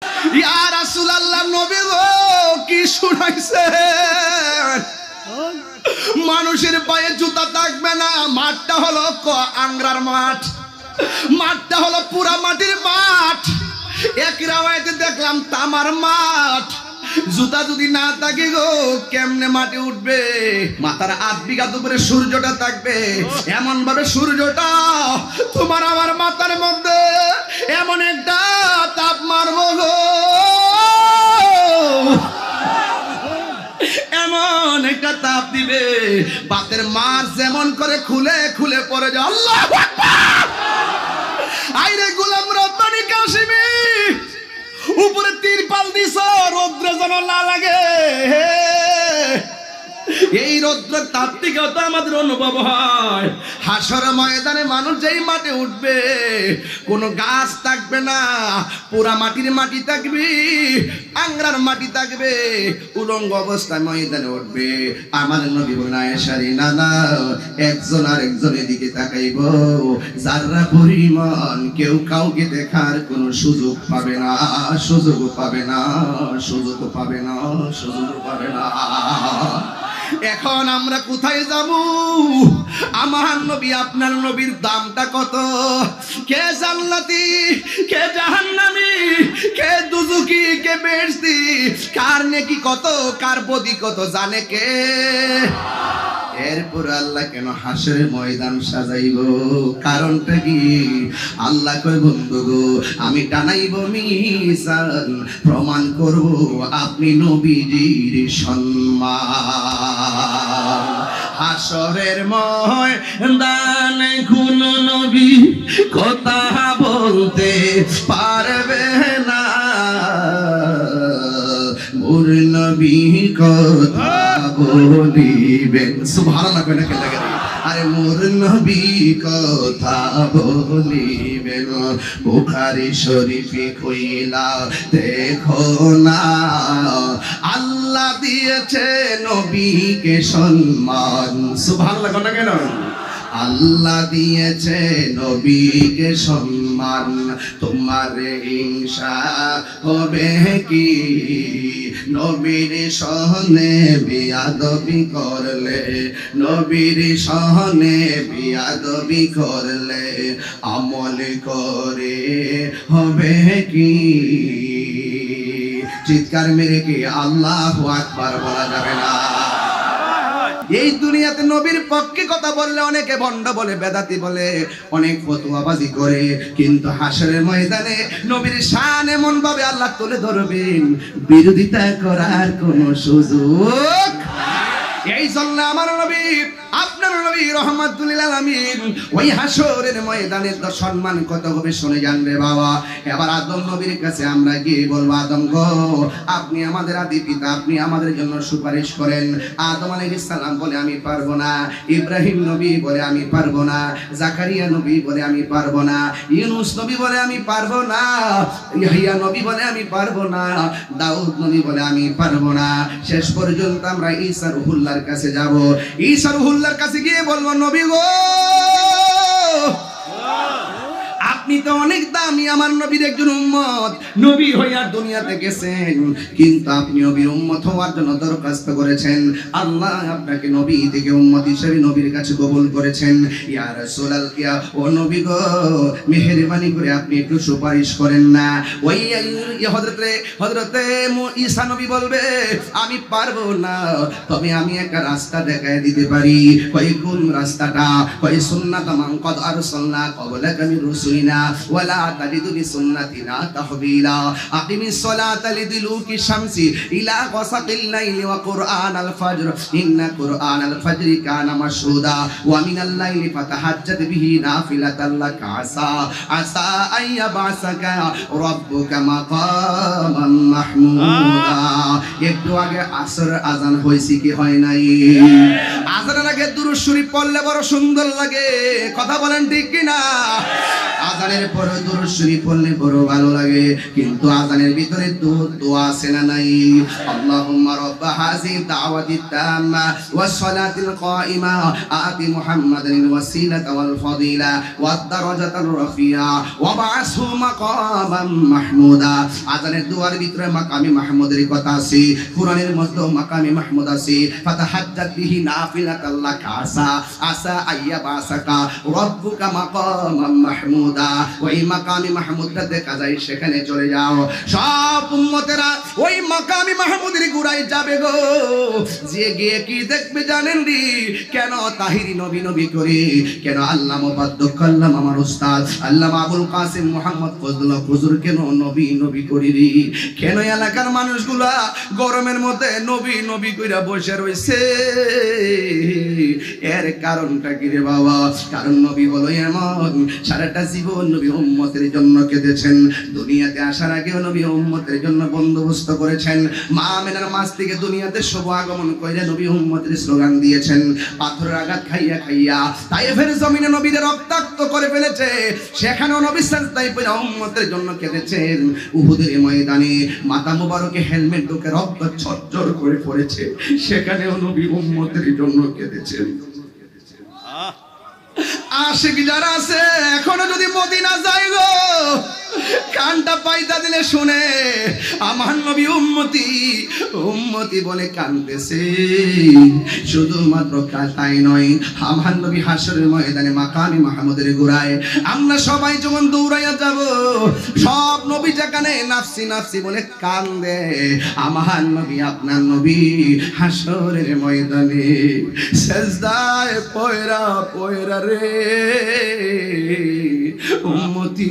ইয়া রাসূলুল্লাহ, নবী গো কি শুনাইছেন? মানুষের পায়ে জুতা থাকবে না। মাঠটা হলো আংরার মাঠ, মাঠটা হলো পুরা মাটির মাঠ। এক রাওয়ায়াতে দেখলাম তামার মাঠ। জুতা যদি না থাকে গো কেমনে মাটি উঠবে? মাথার 8 বিঘা উপরে সূর্যটা থাকবে, এমন ভাবে সূর্যটা তোমার আমার মাথার মধ্যে এমন একটা তাপ মারবো গো, এমন একটা তাপ দিবে বাতের মার যেমন করে খুলে খুলে পড়ে যায়। আল্লাহু আকবার। আইরে গোলাম রব্বানি কাশিমি, উপরে তিরপাল দিছ রৌদ্র যেন না লাগে। এই রৌদ্র তাপ থেকে তো আমাদের অনুভব হয়। হাসর ময়দানে মানুষ যেই মাঠে উঠবে কোনো গাছ থাকবে না, পুরা মাটির মাটি থাকবে, আংরার মাটি থাকবে, উলঙ্গ অবস্থায় ময়দানে উঠবে। আমার নবী বলেন আয়েশারি নানা, একজন আর একজনের দিকে তাকাইব, যারা পরিমাণ কেউ কাউকে দেখার কোনো সুযোগ পাবে না, সুযোগ পাবে না, সুযোগ পাবে না, সুযোগ পাবে না। এখন আমরা কোথায় যাব? আমার নবী আপনার নবীর দামটা কত? কে জান্নাতি, কে জাহান্নামী, কে দুজুকি, কে বেহেশতি, কার নেকি কত, কার বদি কত জানে কে? এরপর আল্লাহ কেন হাসরের ময়দান সাজাইব? কারণটা কি? আল্লাহ কয় বন্ধু গো আমি টানাইব মিজান, প্রমাণ করব আপনি নবীজির সম্মান। হাসরের ময়দানে কোন নবী কথা বলতে পারবে না, মোর নবী কথা বলিবেন। সুবহানাল্লাহ কয় না কে লাগে? আরে মোর নবী কথা বলিবেন। বুখারী শরীফে কইলা দেখো না, আল্লাহ দিয়েছে নবীকে সম্মান। সুবহানাল্লাহ কয় না কেন? আল্লাহ দিয়েছে নবীকে সম্মান। তোমার হিংসা হবে কি নবীর সহনে বিয়াদবি করলে? নবীর সহনে বিয়াদবি করলে আমল করে হবে কি? চিৎকার মেরে কি আল্লাহু আকবার বলা যাবে না? এই দুনিয়াতে নবীর পক্ষে কথা বললে অনেকে ভণ্ড বলে, বেদাতি বলে, অনেক ফতোয়াবাজি করে, কিন্তু হাসরের ময়দানে নবীর শান এমন ভাবে আল্লাহ তুলে ধরবেন বিরোধিতা করার কোনো সুযোগ। এই জন্য আমার নবী আপনার নবী রাহমাতুল লিল আলামিন ওই হাসরের ময়দানে তো সম্মান কত হবে শুনে জানবে বাবা। এবার আদম নবীর কাছে আমরা গিয়ে বলবো, আদম গো আপনি আমাদের আদি পিতা, আপনি আমাদের জন্য সুপারিশ করেন। আদম আলাইহিস সালাম বলে আমি পারবো না, ইব্রাহিম নবী বলে আমি পারবো না, জাকারিয়া নবী বলে আমি পারবো না, ইউনূস নবী বলে আমি পারবো না, ইয়াহইয়া নবী বলে আমি পারবো না, দাউদ নবী বলে আমি পারবো না। শেষ পর্যন্ত আমরা ঈসা রূহুল্লাহর কাছে যাব। ঈসা রূহুল্লাহর কাছে গিয়ে বলবো, নবী গো আপনি তো অনেক দামি, আমার নবীর একজন উম্মত, নবী হইয়া দুনিয়াতে গেছেন, কিন্তু আপনি নবীর উম্মত হওয়ার জন্য দরখাস্ত করেছেন। আল্লাহ আপনাকে নবী থেকে উম্মত হিসেবে নবীর কাছে কবুল করেছেন। ইয়া রাসূলুল্লাহ, ও নবী গো মেহেরবানি করে আপনি একটু সুপারিশ করেন না। ওই হযরতে ঈসা নবী বলবে আমি পারবো না, তবে আমি একটা রাস্তা দেখায় দিতে পারি। কই কোন রাস্তাটা? কই সুন্নাত মান কদ আরসালনা ক্বাবলাকা মির রুসুলিনা ওয়ালা তাজিদু বিসুন্নাতিনা তাহবিলা। আকিমিস সালাতা লিদুলুকি শামসি ইলা গাসাকিল লাইলি ওয়া কুরআনাল ফাজর ইন্না কুরআনাল ফাজরি কানা মাশহুদা ওয়া মিনাল লাইলি ফাতাহাজ্জাদ বিহি নাফিলাতাল লাকা আসা আইয়াবাসাকা রাব্বুকা মাকামান মাহমুদা। একটু আগে আসর আজান হইছে কি হয় নাই? আজানের আগে দুরূদ শরীফ পড়লে বড় সুন্দর লাগে, কথা বলেন ঠিক কি না? আজান আজানের পরে দুরূদ শরীফ পড়লে বড় ভালো লাগে, কিন্তু আজানের ভিতরে দোয়া আছে না নাই? আল্লাহুম্মা রাব্বা হাযিহি দাওয়াতিত তাম্মা ওয়াস সালাতিল কাইমা আতি মুহাম্মাদানিল ওয়াসিলাতা ওয়াল ফাদিলা ওয়াদ দারাজাতার রাফিয়া ওয়া বা'আসহু মাকামান মাহমুদা। আজানের দোয়ার ভিতরে মাকামে মাহমুদের কথা আছে, কোরআনের মধ্যে মাকামে মাহমুদ আছে। ফাতাহাজ্জাত বিহি নাফিলাতাল লাকা আসা আইয়া বাসাকা রব্বুকা মাকামান মাহমুদা। ওই মাকামে মাহমুদটা দেখা যায়, সেখানে চলে যাও। সব উম্মতেরা ওই মাকামে মাহমুদের গুড়ায় যাবে গো, যে গিয়ে কি দেখবে জানেন রে? কেন তাহিরি নবী নবী করে, কেন আল্লামা মুবাদ্দাক আল্লাম আমার উস্তাদ আল্লামা আবুল কাসিম মুহাম্মদ ফজলুল্লাহ হুজুর কেন নবী নবী করি রে? কেন এলাকার মানুষগুলা গরমের মধ্যে নবী নবী কইরা বসে রইছে? এর কারণটা কি রে বাবা? কারণ নবী হলো এমন, সারাটা জীবন নবী উম্মতের জন্য কেঁদেছেন। দুনিয়াতে আসার আগেও নবী উম্মতের জন্য বন্দোবস্ত করেছেন। মা আমেনার মাছ থেকে দুনিয়াতে শুভ আগমন কইরা নবী উম্মতের স্লোগান দিয়েছেন। পাথরের আঘাত খাইয়া খাইয়া তায়েফের জমিনে নবীদের রক্তাক্ত করে ফেলেছে, সেখানেও নবী সাজদায় পড়ে উম্মতের জন্য কেঁদেছেন। উহুদের ময়দানে মাথা মোবারকে হেলমেট ঢুকে রক্ত ঝরঝর করে পড়েছে, সেখানেও নবী উম্মতের জন্য কেঁদেছেন। আশিক যারা আছে এখনো যদি মদিনা যায় গো, কানটা পাইতা দিলে শুনে আমার নবী উম্মতি উম্মতি বলে কাঁদতেছে। শুধুমাত্র তাই নয়, আমার নবী হাসরের ময়দানে মাকামে মাহমুদের গোড়ায় আমরা সবাই যখন দৌড়াইয়া যাব, সব নবী যেখানে নাফসি নাফসি বলে কান্দে, আমার নবী আপনার নবী হাসরের ময়দানে সেজদায় পয়রা পয়রা রে উম্মতি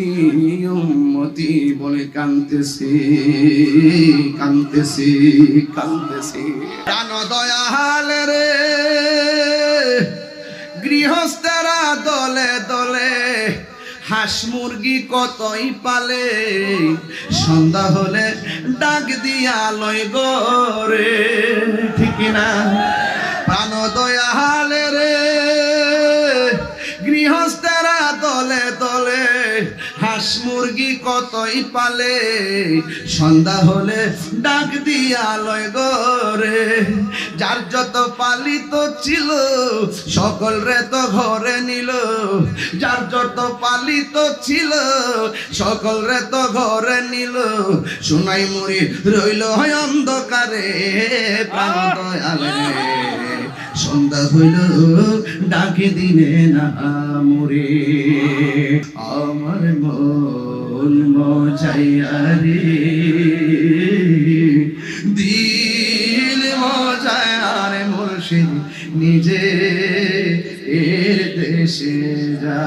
উম্মতি বলে কাঁদতেছে কাঁদতেছে কাঁদতেছে। জানো দয়াল রে গৃহস্থেরা দলে দলে হাঁস মুরগি কতই পালে, সন্ধ্যা হলে ডাক দিয়া লয় গরে, ঠিক না? প্রাণ দয়াল রে গৃহস্থেরা দলে দলে হাঁস মুরগি কতই পালে, সন্ধ্যা হলে ডাক দিয়া লয় গরে। যার যত পালিত ছিল সকল রে তো ঘরে নিল, যার যত পালিত ছিল সকল রে তো ঘরে নিল। সোনাই মুড়ি রইল হয় অন্ধকারে, প্রাণ দয়ালে সন্ধ্যা হইল ডাকে দিনে না মোরে। আমার মন মজাইয়া রে দিল মজাইয়া রে মুর্শিদ নিজে এর দেশে যা।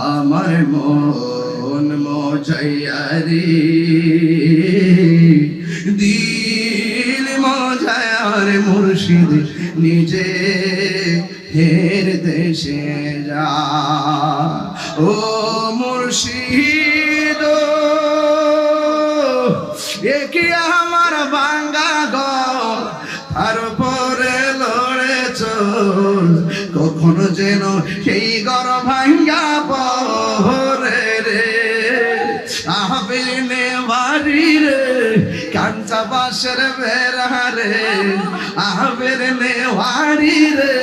আমার মন মজাইয়া রে দিল মজাইয়া রে মুর্শিদ নিজে হের দেশে যা। ও মুর্শিদ একি আমার ভাঙ্গা ঘর, আর পরে লড়ে চল, কখনো যেন সেই ঘর ভাঙ্গা পরে রে। আহবেনে বাড়ি রে কাঞ্চা বাসের বেড়া রে, আহবেনে বাড়ি রে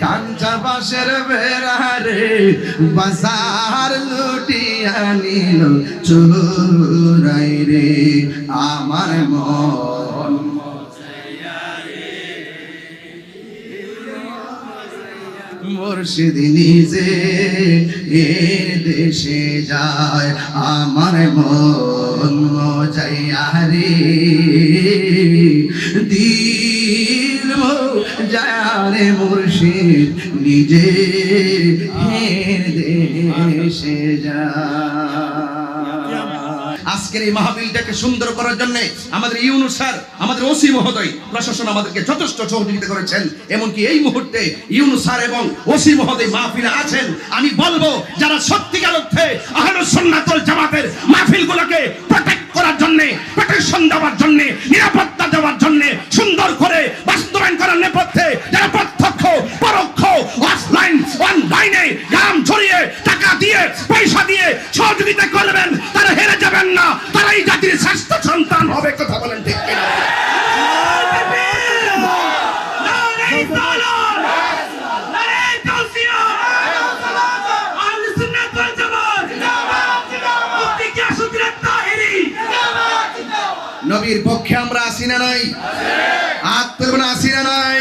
কাঞ্চা বাসের বেড়া রে। বাজার লুটিয়া নিল চোরাই রে, আমার মন মুর্শিদ নিজে এর দেশে যায়। আমার মন মজাইয়া রে দিল মজাইয়া রে মুর্শিদ নিজে এর দেশে যায়। আজকের এই মাহফিলটাকে সুন্দর করার জন্য আমাদের ইউনুস স্যার, আমাদের ওসি মহোদয়, প্রশাসন আমাদেরকে যথেষ্ট সহযোগিতা করেছেন। এমনকি এই মুহূর্তে ইউনুস স্যার এবং ওসি মহোদয় মাহফিলে আছেন। আমি বলবো যারা সত্যিকার অর্থে আহলুস সুন্নাত ওয়াল জামাতের মাহফিলগুলোকে প্রোটেক্ট করার জন্য, প্রোটেকশন দেওয়ার জন্য, নিরাপত্তা দেওয়ার জন্য, সুন্দর করে বাস্তবায়ন করার নেপথ্যে যারা প্রত্যক্ষ পরোক্ষ অফলাইন অনলাইনে গ্রাম ছড়িয়ে টাকা দিয়ে পয়সা নবীর পক্ষে আমরা আসি না নাই? আত্মীয় আসি না নাই?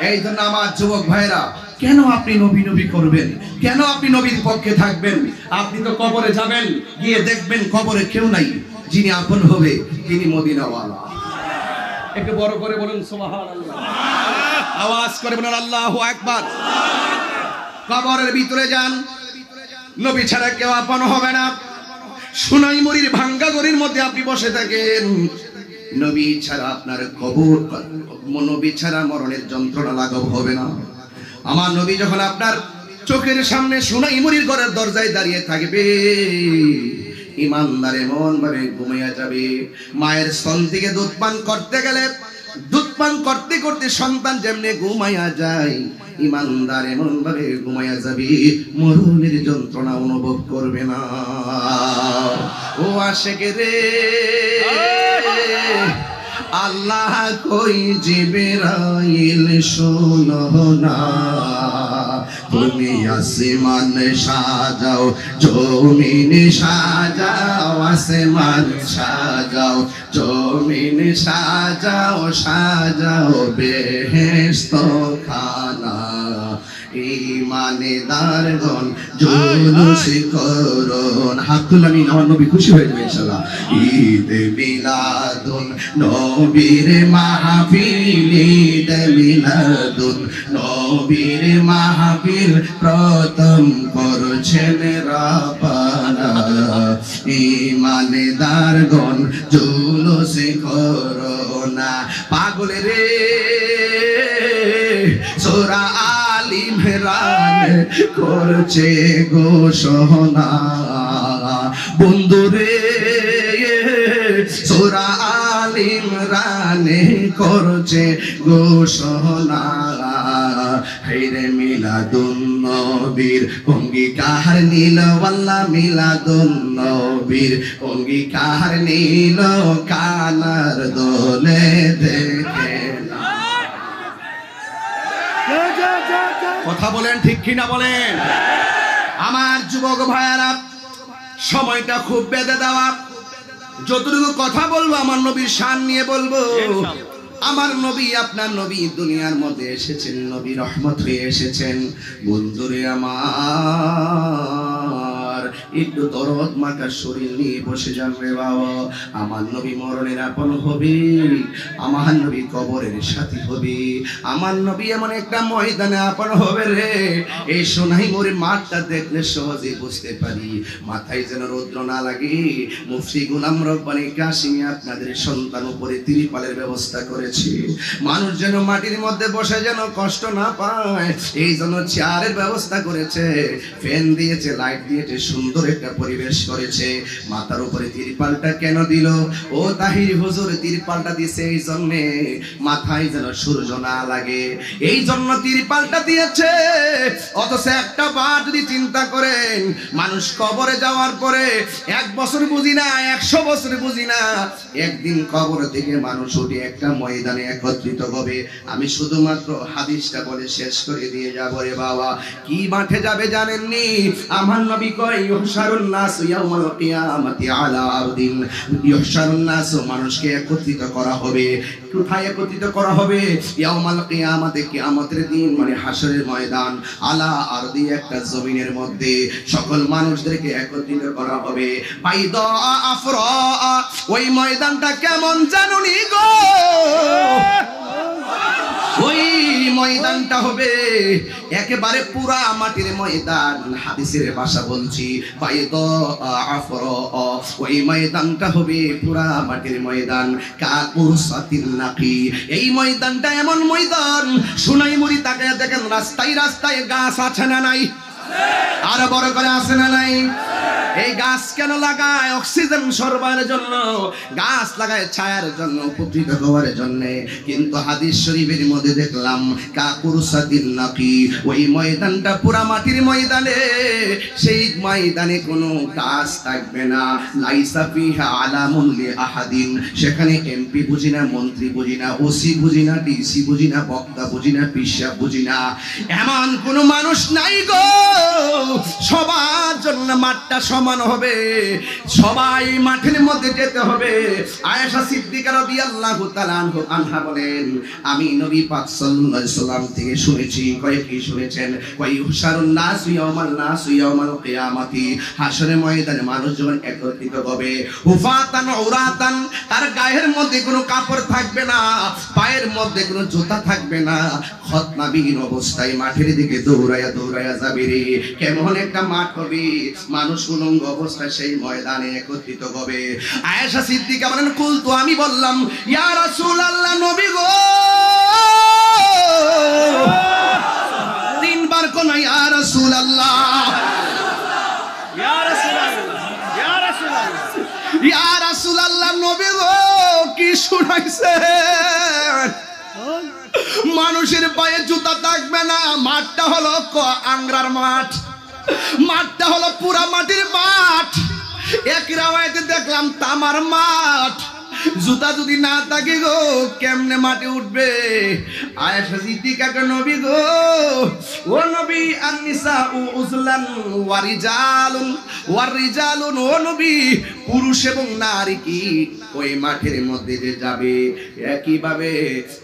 এই জন্য আমার যুবক ভাইরা, কেন আপনি নবী নবী করবেন? কেন আপনি নবীর পক্ষে থাকবেন? আপনি তো কবরে যাবেন, গিয়ে দেখবেন কবরে কেউ নাই, যিনি আপন হবে তিনি মদিনাওয়ালা। একটু বড় করে বলুন সুবহানাল্লাহ, আওয়াজ করে বলুন আল্লাহু আকবার। কবরের ভিতরে যান, নবী ছাড়া কেউ আপন হবে না। সোনাইমুড়ির ভাঙ্গা গড়ির মধ্যে আপনি বসে থাকেন, নবী ছাড়া আপনার কবর, নবী ছাড়া মরণের যন্ত্রণা লাঘব হবে না। আমার নবী যখন আপনার চোখের সামনে সোনাইমুড়ির ঘরের দরজায় দাঁড়িয়ে থাকবে, ইমানদার এমন ভাবে ঘুমিয়ে যাবে। মায়ের স্তন থেকে দুধ পান করতে গেলে, দুধ পান করতে করতে সন্তান যেমনি ঘুমাইয়া যায়, ইমানদার এমন ভাবে ঘুমাইয়া যাবে, মরণের যন্ত্রণা অনুভব করবে না। ও আশেকে রে, আল্লাহ কই জিবরাইল শোনো না, তুমি আসমান সাজাও, জমিন সাজাও, আসমান সাজাও, জমিন সাজাও, সাজাও বেহেশত খানা। ঈমানদারগণ জুলুস করুন, হাত তুলে আমার নবী খুশি হয়ে যাবে ইনশাআল্লাহ। ঈদ মিলাদুন নবীর মাহফিল, ঈদ মিলাদুন নবীর মাহফিল প্রথম করছেন রাব্বানা। ঈমানদারগণ জুলুস করুন, পাগল রে সূরা আল ইমরান করছে ঘোষণা, বন্ধুরে সূরা আল ইমরান করছে ঘোষণা। হেরে মিলাদুন নবীর অঙ্গীকার নীল, ওয়াল্লাহ মিলাদুন নবীর অঙ্গীকার নীল, কানার দোলে দেখে। কথা বলেন ঠিক কিনা বলেন? আমার যুবক ভাইয়ারা, সময়টা খুব বেঁধে দেওয়া, যতটুকু কথা বলবো আমার নবীর শান নিয়ে বলবো। আমার নবী, আপনার নবী দুনিয়ার মধ্যে এসেছেন, নবী রহমত হয়ে এসেছেন। বন্ধুরে আমার, একটু দরদ মাখা শরীর নিয়ে বসে যান রে বাবা। আমার নবী মরণের আপন হবে, আমার নবী কবরের সাথী হবে, আমার নবী এমন একটা ময়দানে আপন হবে রে। এই সোনাইমুড়ির মাঠটা দেখলে সহজে বুঝতে পারি, মাথায় যেন রৌদ্র না লাগে। মুফতি গোলাম রব্বানী কাশিমি আপনাদের সন্তান উপরে তিরপালের ব্যবস্থা করেছে, মানুষ যেন মাটির মধ্যে বসে যেন কষ্ট না পায়, এই জন্য চেয়ারের ব্যবস্থা করেছে, ফ্যান দিয়েছে, লাইট দিয়েছে, সুন্দর একটা পরিবেশ করেছে। মাথার উপরে তিরপালটা কেন দিল? ও তাহির হুজুর, তিরপালটা দিয়েছে এই জন্য মাথায় যেন সূর্য না লাগে, এই জন্য তিরপালটা দিয়েছে। অথচ একটা বার যদি চিন্তা করেন, মানুষ কবরে যাওয়ার পরে 1 বছর বুঝি না, 100 বছর বুঝি না, একদিন কবর থেকে মানুষ উঠে একটা ময়দানে একত্রিত হবে। আমি শুধুমাত্র হাদিসটা বলে শেষ করে দিয়ে যাব রে বাবা। কি মাঠে যাবে জানেননি? আমার নবী কয়, ইহশারুন নাস ইয়াউমাল কিয়ামাতি আলা আরদিন, ইহশারুন নাস, মানুষকে একত্রিত করা হবে। কোথায় একত্রিত করা হবে? ইয়াউমাল কিয়ামাতে, কিয়ামতের দিন, মানে হাসরের ময়দান। আলা আরদি, একটা জমিনের মধ্যে সকল মানুষদেরকে একত্রিত করা হবে। বাইদা আফরা, ওই ময়দানটা কেমন জানুনি গো? ওই ময়দানটা হবে একেবারে পুরা মাটির ময়দান। হাদিসের ভাষা বলছি, বাইদা আফরা, ওই ময়দানটা হবে পুরা মাটির ময়দান। কাকুসাতিন নাকি, এই ময়দানটা এমন ময়দান, সোনাইমুড়ি তাকায় দেখেন, রাস্তায় রাস্তায় গাছ আছে না নাই? আর বড় করে আছে না নাই? এই গাছ কেন লাগায়? অক্সিজেন সরবরাহের জন্য গাছ লাগায়, ছায়ার জন্য, উপকৃত হওয়ার জন্য। কিন্তু হাদিস শরীফের মধ্যে দেখলাম কাকুরসাতিন নাকি, ওই ময়দানটা পুরা মাটির ময়দানে, সেই ময়দানে কোনো গাছ থাকবে না। লাইসা ফিহা আলামুন লি আহাদিন, সেখানে এমপি বুঝি না, মন্ত্রী বুঝি না, ওসি বুঝি না, ডিসি বুঝি না, বক্তা বুঝি না, পিসা বুঝি না, এমন কোনো মানুষ নাই গো। সবার জন্য মাঠটা সমান সমান হবে, সবাই মাঠের মধ্যে যেতে হবে। আয়েশা সিদ্দিকা রাদিয়াল্লাহু তাআলা আনহা বলেন, আমি নবী পাক সাল্লাল্লাহু আলাইহি সাল্লাম থেকে শুনেছি। কয় কি শুনেছেন? কয় ইউহশারুন নাসু ইয়াউমাল কিয়ামাতি, হাশরের ময়দানে মানুষ যখন একত্রিত হবে, হুফাতান উরাতান, তার গায়ের মধ্যে কোনো কাপড় থাকবে না, পায়ের মধ্যে কোনো জুতা থাকবে না, খতনাবিহীন অবস্থায় মাঠের দিকে দৌড়ায়া দৌড়ায়া যাবে রে। কেমন একটা মাঠ হবে, মানুষ উলঙ্গ অবস্থায় সেই ময়দানে একত্রিত হবে। আয়েশা সিদ্দিকা বলেন, কুলতু, আমি বললাম, ইয়া রাসূলুল্লাহ, নবী গো। তিনবার কোন ইয়া রাসূলুল্লাহ, ইয়া রাসূলুল্লাহ, ইয়া রাসূলুল্লাহ, ইয়া রাসূলুল্লাহ, নবী গো কি শুনাইছেন? মানুষের পায়ে জুতা থাকবে না, মাঠটা হলো আংরার মাঠ, মাঠটা হলো পুরা মাটির মাঠ। এক রাওয়ায়াতে দেখলাম তামার মাঠ। জুতা যদি না থাকে গো, কেমনে মাঠে উঠবে? আয়েশা সিদ্দিকা কে, নবী গো, ও নবী, আন-নিসাউ উজলান ওয়া রিজালুন, ও নবী, পুরুষ এবং নারী কি ওই মাঠের মধ্যে যে যাবে, একইভাবে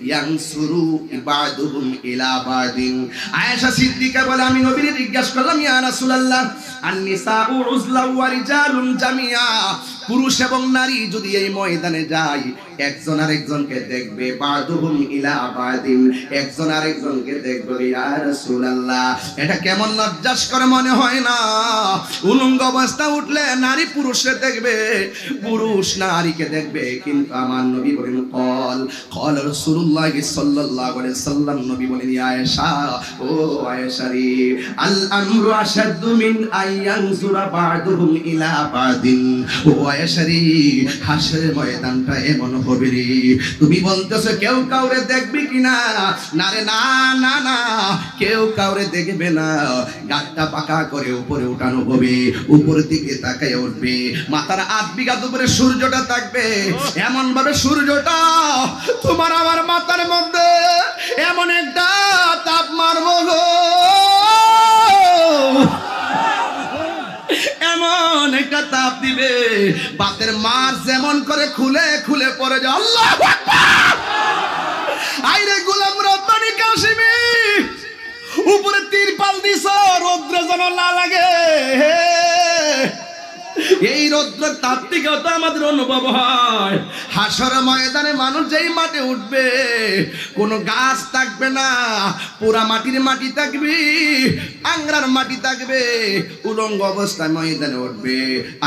ইয়ানসুরু ইবাদুহুম ইলা বাদিন। আয়েশা সিদ্দিকা বলে, আমি নবীকে জিজ্ঞাসা করলাম, ইয়া রাসূলুল্লাহ, আন-নিসাউ উজলান ওয়া রিজালুন জামিয়া, পুরুষ এবং নারী যদি এই ময়দানে যায়, একজন আরেকজনকে দেখবে, বাদুহুম ইলা বাদিন, একজন আরেকজনকে দেখবে, ইয়া রাসূলুল্লাহ, এটা কেমন লজ্জাস্কর মনে হয় না? উলঙ্গ অবস্থা উঠলে নারী পুরুষকে দেখবে, পুরুষ নারীকে দেখবে। কিন্তু আমার নবী বলেন, কল রাসূলুল্লাহ সাল্লাল্লাহু আলাইহি সাল্লাম, নবী বলেন, আয়েশা, ও আয়েশা রে, আল আমরু আশাদ্দু মিন আইয়ানজুরা বাদুহুম ইলা বাদিন। ও আয়েশা রে, হাসরের ময়দানটা এমন হবে রে, তুমি বলতেছো কেউ কাউরে দেখবে কিনা? না রে, না না না, কেউ কাউরে দেখবে না। গাছটা পাকা করে উপরে উঠানো হবে, উপরের দিকে তাকায় উঠবে, মাথার 8 বিঘা উপরে সূর্যটা থাকবে, এমন ভাবে সূর্যটা তোমার আমার মাথার মধ্যে এমন একটা তাপ মারবো গো, এমন একটা তাপ দিবে, বাতের মার যেমন করে খুলে খুলে পড়ে যায়। আল্লাহু আকবার! আইরে গোলাম রব্বানী কাশিমি, উপরে তিরপাল দিছ, রৌদ্র যেন না লাগে। এই রৌদ্র তাপ থেকেও তো আমাদের অনুভব হয়। হাসর ময়দানে মানুষ যেই মাঠে উঠবে, কোনো গাছ থাকবে না, পুরা মাটির মাটি থাকবে, আংরার মাটি থাকবে, উলঙ্গ অবস্থায় ময়দানে উঠবে।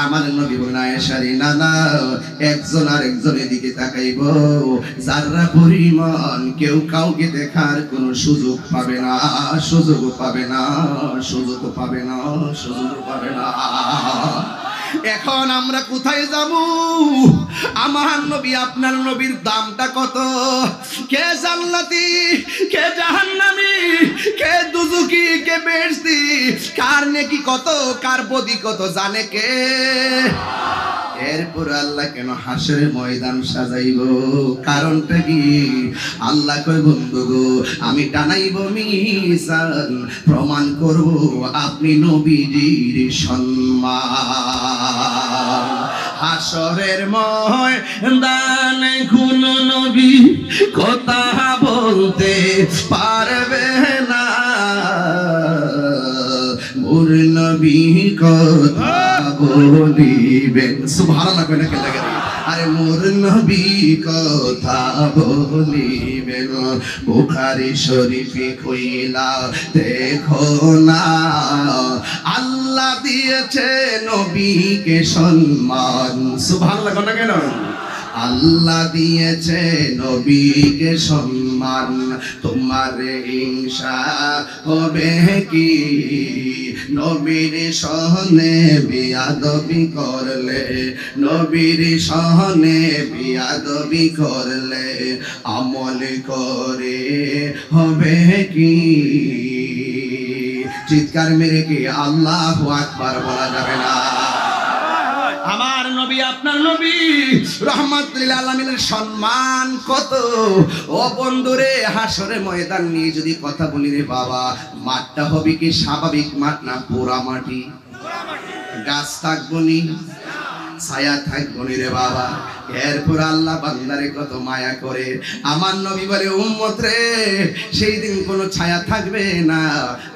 আমার নবী বলেন, আয়েশা রে, না না, একজন আরেকজনের দিকে তাকাইব, যারা পরিমাণ কেউ কাউকে দেখার কোনো সুযোগ পাবে না, সুযোগ পাবে না, সুযোগ পাবে না, সুযোগ পাবে না। এখন আমরা কোথায় যাব? আমার নবী, আপনার নবীর দামটা কত? কে জান্নাতি, কে জাহান্নামী, কে দুজুকি, কে বেহেশতি, কার নেকি কত, কার বদি কত, জানে কে? এরপর আল্লাহ কেন হাসরের ময়দান সাজাইব? কারণটা কি? আল্লাহ কয়, বন্ধু গো, আমি টানাইব মিজান, প্রমাণ করব আপনি নবীজির সম্মান। হাসরের ময়দানে কোন নবী কথা বলতে পারবে না, মোর নবী কথা বলিবেন। সুবহানাল্লাহ, কই না কে লাগে? আরে মোর নবী কথা বলিবেন। বুখারী শরীফে কইলা দেখো না, আল্লাহ দিয়েছে নবীকে সম্মান। সুবহানাল্লাহ, কই না কেন? আল্লাহ দিয়েছে নবীকে সম্মান, তোমার হিংসা হবে কি? নবীর সহনে বিয়াদবি করলে, নবীর সহনে বিয়াদবি করলে, আমল করে হবে কি? চিৎকার মেরে কি আল্লাহু আকবার বলা যাবে না? আমার নবী, আপনার নবী রাহমাতুল লিল আলামিনের সম্মান কত! ও বন্ধুরে, হাসরে ময়দান নিয়ে যদি কথা বলি রে বাবা, মাঠটা হবে কি স্বাভাবিক মাঠ না পোড়া মাটি? গাছ থাকবো নি, ছায়া থাকবো নি রে বাবা। এরপর আল্লাহ বান্দারে কত মায়া করে। আমার নবী বলে উম্মত রে, সেই দিন কোনো ছায়া থাকবে না,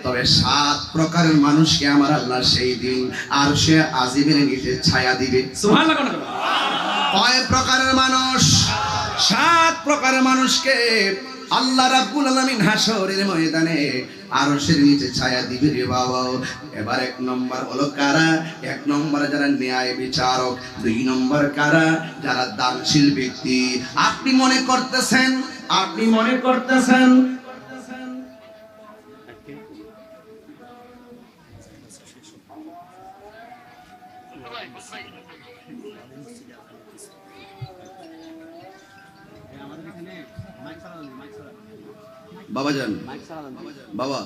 তবে 7 প্রকারের মানুষকে আমার আল্লাহ সেই দিন আরশে আজিমের নিচে ছায়া দিবে। সুবহানাল্লাহ। কয় প্রকারের মানুষ? 7 প্রকারের মানুষকে আল্লাহ রাব্বুল আলামিন হাসরের ময়দানে আরশের নিচে ছায়া দিবে রে বাবা। এবার 1 নম্বর হলো কারা? 1 নম্বরে যারা ন্যায় বিচারক, 2 নম্বর কারা? যারা দানশীল ব্যক্তি। আপনি মনে করতেছেন বাবাজান, বাবা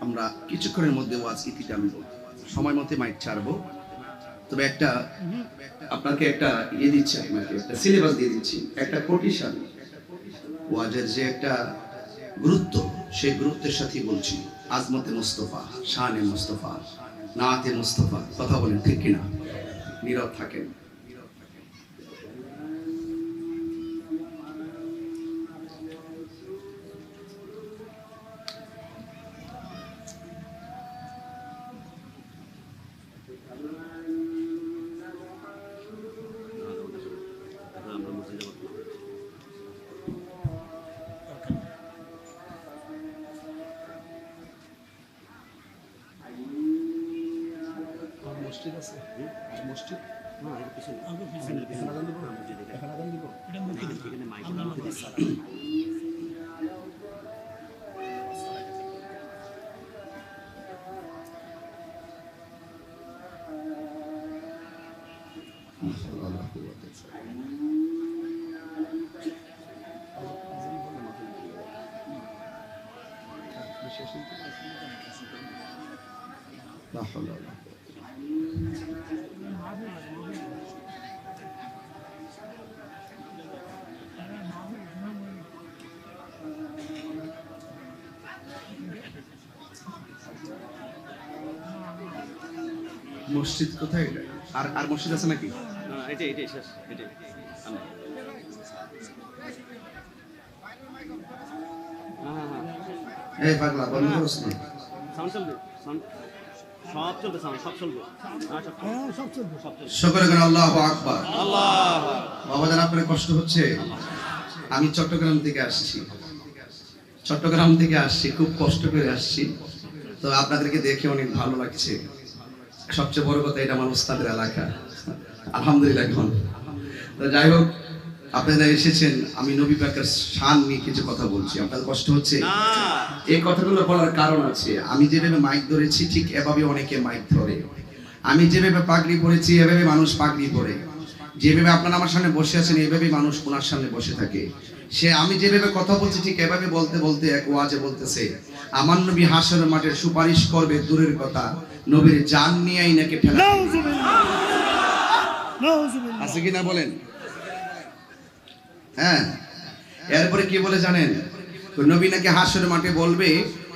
আমরা কিছুক্ষণের মধ্যে ওয়াজ ইতি টানবো, সময় মতো মাইক ছাড়বো। তবে একটা আপনাকে একটা দিচ্ছি, আপনাকে একটা সিলেবাস দিয়ে দিচ্ছি, একটা কোটেশন। ওয়াজের যে একটা গুরুত্ব, সেই গুরুত্বের সাথে বলছি। আজমতে মুস্তফা, শানে মুস্তফা, নাতে মুস্তফা। কথা বলেন ঠিক কিনা? নীরব থাকেন। মসজিদ কোথায়? আর মসজিদ আছে নাকি? না, এটাই শেষ। এটাই এই পাগলা বন্ধ করছ না? সাউন্ড চলবে, সব চলবে, সব চলবে। শুকর করে আল্লাহু আকবার। বাবাজান আপনার কষ্ট হচ্ছে? আমি চট্টগ্রাম থেকে আসছি, খুব কষ্ট করে আসছি। তো আপনাদেরকে দেখে অনেক ভালো লাগছে। সবচেয়ে বড় কথা, এটা আমার উস্তাদের এলাকা, আলহামদুলিল্লাহ। এখন তো যাই হোক, আপনারা এসেছেন, আমি নবী পাকের শান নিয়ে কিছু কথা বলছি। আপনাদের কষ্ট হচ্ছে? এই কথাগুলো বলার কারণ আছে। আমি যেভাবে মাইক ধরেছি, ঠিক এভাবে অনেকে মাইক ধরে। আমি যেভাবে পাগড়ি পরেছি, এভাবে মানুষ পাগড়ি পরে। যেভাবে আপনারা আমার সামনে বসে আছেন, এইভাবে মানুষ ওনার সামনে বসে থাকে। আমি যেভাবে কথা বলছি, ঠিক এভাবে বলতে বলতে এক ওয়াজে বলতেছে, আমার নবী হাসরের মাঠে সুপারিশ করবে দূরের কথা, নবীর জান নিয়েই নাকি ফেলা আছে কিনা বলেন? হ্যাঁ। এরপরে কি বলে জানেন? নবী নাকি হাসরের মাঠে বলবে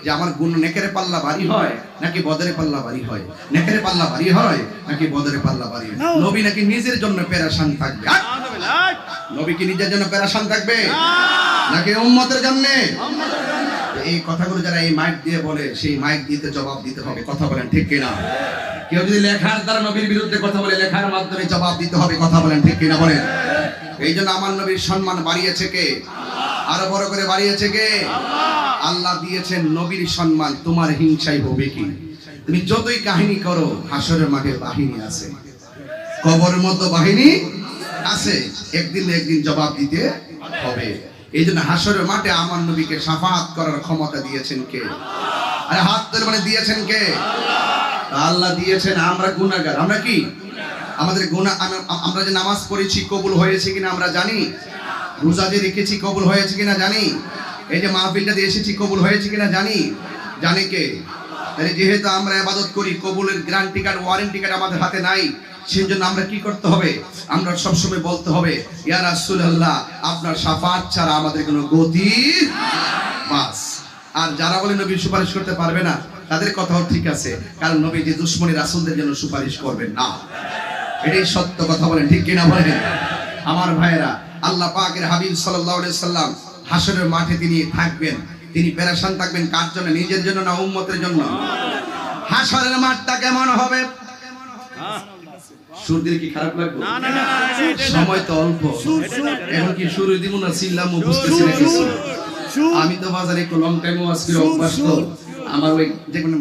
যে আমার গুণ নেকের পাল্লা ভারী হয় নাকি বদরের পাল্লা ভারী হয়, নেকের পাল্লা ভারী হয় নাকি বদরের পাল্লা ভারী হয়। নবী নাকি নিজের জন্য পেরেশান থাকবে। নবী কি নিজের জন্য পেরেশান থাকবে নাকি উম্মতের জন্য? এই কথাগুলো যারা এই মাইক দিয়ে বলে, সেই মাইক দিতে জবাব দিতে হবে। কথা বলেন ঠিক কিনা? কেউ যদি লেখার দ্বারা নবীর বিরুদ্ধে কথা বলে, লেখার মাধ্যমে জবাব দিতে হবে। কথা বলেন ঠিক কিনা বলেন? এই জন্য আমার নবীর সম্মান বাড়িয়েছে কে? আরো বড় করে বাড়িয়েছে কে? আল্লাহ দিয়েছেন নবীর সম্মান। তোমার হিংসাই হবে কি? তুমি যতই কাহিনী করো, হাসরের মাঠে বাহিনী আছে, কবরের মতো বাহিনী আছে, একদিন না একদিন জবাব দিতে হবে। এই জন্য হাসরের মাঠে আমার নবীকে শাফাআত করার ক্ষমতা দিয়েছেন কে? আরে হাত ধরে মানে দিয়েছেন কে? আল্লাহ দিয়েছেন। আমরা গুনাহগার। আমরা কি? আমাদের গুনাহ, আমরা যে নামাজ পড়েছি কবুল হয়েছে কিনা আমরা জানি। রোজা যে রেখেছি কবুল হয়েছে কিনা জানি। এই যে মাহফিলটা দিয়ে এসেছি কবুল হয়েছে কিনা জানি। জানে কে? তাহলে যেহেতু আমরা ইবাদত করি, কবুলের গ্যারান্টি কার্ড, ওয়ারেন্টি কার্ড আমাদের হাতে নাই। সেজন্য আমরা কি করতে হবে? আমরা সবসময় বলতে হবে, ইয়া রাসূলুল্লাহ, আপনার শাফাআত ছাড়া আমাদের কোনো গতি বাস। আর যারা বলে নবীর সুপারিশ করতে পারবে না, তাদের কথাও ঠিক আছে, কারণ নবী যে দুশমনী রাসূলদের জন্য সুপারিশ করবেন না, এটাই সত্য কথা, বলেন ঠিক কিনা বলেন? আমার ভাইয়েরা, আল্লাহ পাকের হাবিব সাল্লাল্লাহু আলাইহি সাল্লাম হাসরের মাঠে তিনি থাকবেন, তিনি পেরেশান থাকবেন কার জন্য? নিজের জন্য না উম্মতের জন্য? হাসরের মাঠটা কেমন হবে? সুর দিলে কি খারাপ লাগবে? না, সময় তো অল্প, এখন কি শুরু দিব না সিল্লামও বুঝতেছি না কিছু। আমি তো বাজারে একটু লং টাইম ওয়াজ করে অভ্যাস তো, আমার ওই যেকোনো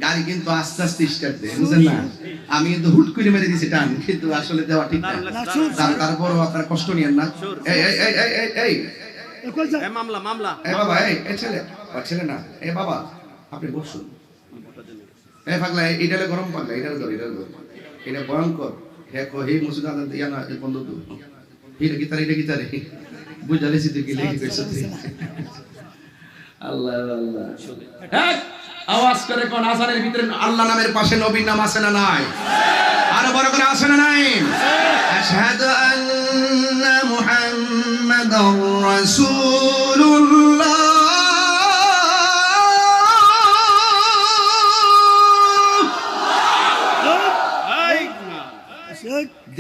গাড়ি কিন্তু আস্তে আস্তে স্টার্ট দেয়, বুঝেন না? আমি কিন্তু হুট করে মেরে দিয়েছি টান, কিন্তু আসলে দেওয়া ঠিক না। তারপরও আপনারা কষ্ট নিয়েন না। এই মামলা মামলা, এই বাবা, এই ছেলে না, এই বাবা আপনি বসুন। এই পাগলা, এইটা গরম পাগলা, এটা ভয়ঙ্কর। হ্যাঁ হে মুসুদ আনন্দ ইয়া না বন্ধু তো এটা গিটারে বুঝালেছি তুই কি লেগে গেছিস তুই। আল্লাহ আল্লাহ, হ্যাঁ আওয়াজ করে কোন আজানের ভিতরে আল্লাহ নামের পাশে নবীর নাম আছে না নাই? আরো বড় করে আছে না নাই? আশহাদু আন্না মুহাম্মাদার রাসূলুল্লাহ।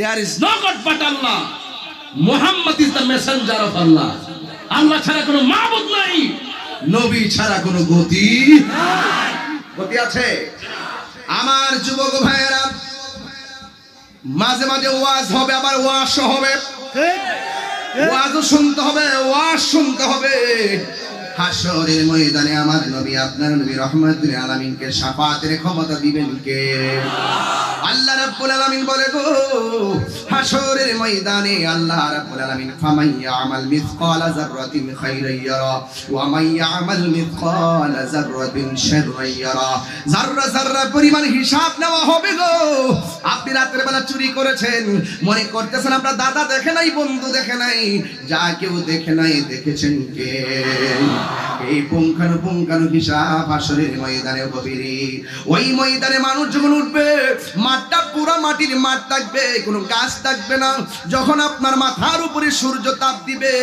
There is no God but Allah. Muhammad is the messenger of Allah. আল্লাহ ছাড়া কোনো মাবুদ নাই, নবী ছাড়া কোনো গতি গতি আছে। আমার যুবক ভাইয়েরা, মাঝে মাঝে ওয়াজ হবে, আবার ওয়াজ হবে, ওয়াজও শুনতে হবে, ওয়াজ শুনতে হবে। হাসরের ময়দানে আমার নবী, আপনার নবী রাহমাতুল আলামিনকে শাফাতের ক্ষমতা দিবেন কে? আল্লাহ রাব্বুল আলামিন বলে গো, হাসরের ময়দানে আল্লাহ রাব্বুল আলামিন ফামান ইয়ামাল মিসকালা যাররাতিন খাইরান ইয়ারা ওয়া মান ইয়ামাল মিসকালা যাররাতিন শাররান ইয়ারা। যাররা যাররা পরিমাণ হিসাব নেওয়া হবে গো। আপনি রাতের বেলা চুরি করেছেন, মনে করতেছেন আপনার দাদা দেখে নাই, বন্ধু দেখে নাই, যা কেউ দেখে নাই, দেখেছেন কে? এই পুঙ্খানু হিসাব হাসরের ময়দানে হবে রে। ওই ময়দানে মানুষ যখন উঠবে, মাঠটা পুরো মাটির মাঠ থাকবে, কোনো গাছ থাকবে না। যখন আপনার মাথার উপরে সূর্য তাপ দিবে,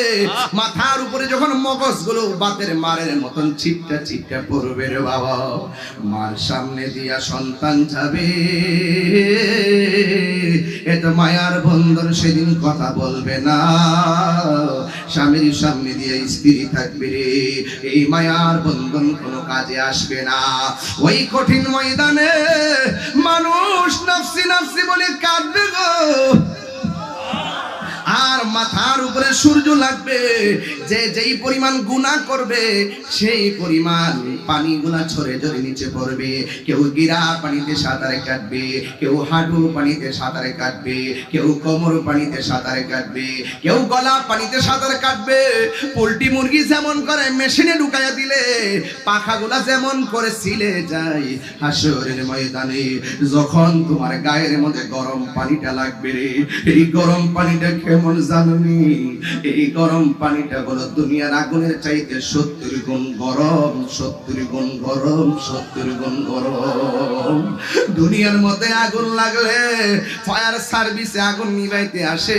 মাথার উপরে যখন মগজগুলো বাতের মারের মতন ছিটটা ছিটটা পড়বে রে বাবা, মার সামনে দিয়া সন্তান যাবে, এত মায়ার বন্ধন সেদিন কথা বলবে না। স্বামীর সামনে দিয়ে স্ত্রী থাকবে রে, এই মায়ার বন্ধন কোনো কাজে আসবে না। ওই কঠিন ময়দানে মানুষ নাফসি নাফসি বলে কাঁদবে গো। আর মাথার উপরে সূর্য লাগবে, যে যেই পরিমাণ গুনাহ করবে সেই পরিমাণ পানিগুলা ছড়ে ঝরে নিচে পড়বে। কেউ গিরা পানিতে সাঁতারে কাটবে, কেউ হাঁটু পানিতে সাঁতারে কাটবে, কেউ কোমর পানিতে সাঁতারে কাটবে, কেউ গলা পানিতে সাঁতারে কাটবে। পোল্ট্রি মুরগি যেমন করে মেশিনে ঢুকাইয়া দিলে পাখাগুলা যেমন করে ছিলে যায়, হাসরের ময়দানে যখন তোমার গায়ের মধ্যে গরম পানিটা লাগবে রে, এই গরম পানিটা কেমন জানি? এই গরম পানিটা হলো দুনিয়ার আগুনের চাইতে 70 গুণ গরম, 70 গুণ গরম, 70 গুণ গরম। দুনিয়ার মধ্যে আগুন লাগলে ফায়ার সার্ভিসে আগুন নিভাইতে আসে,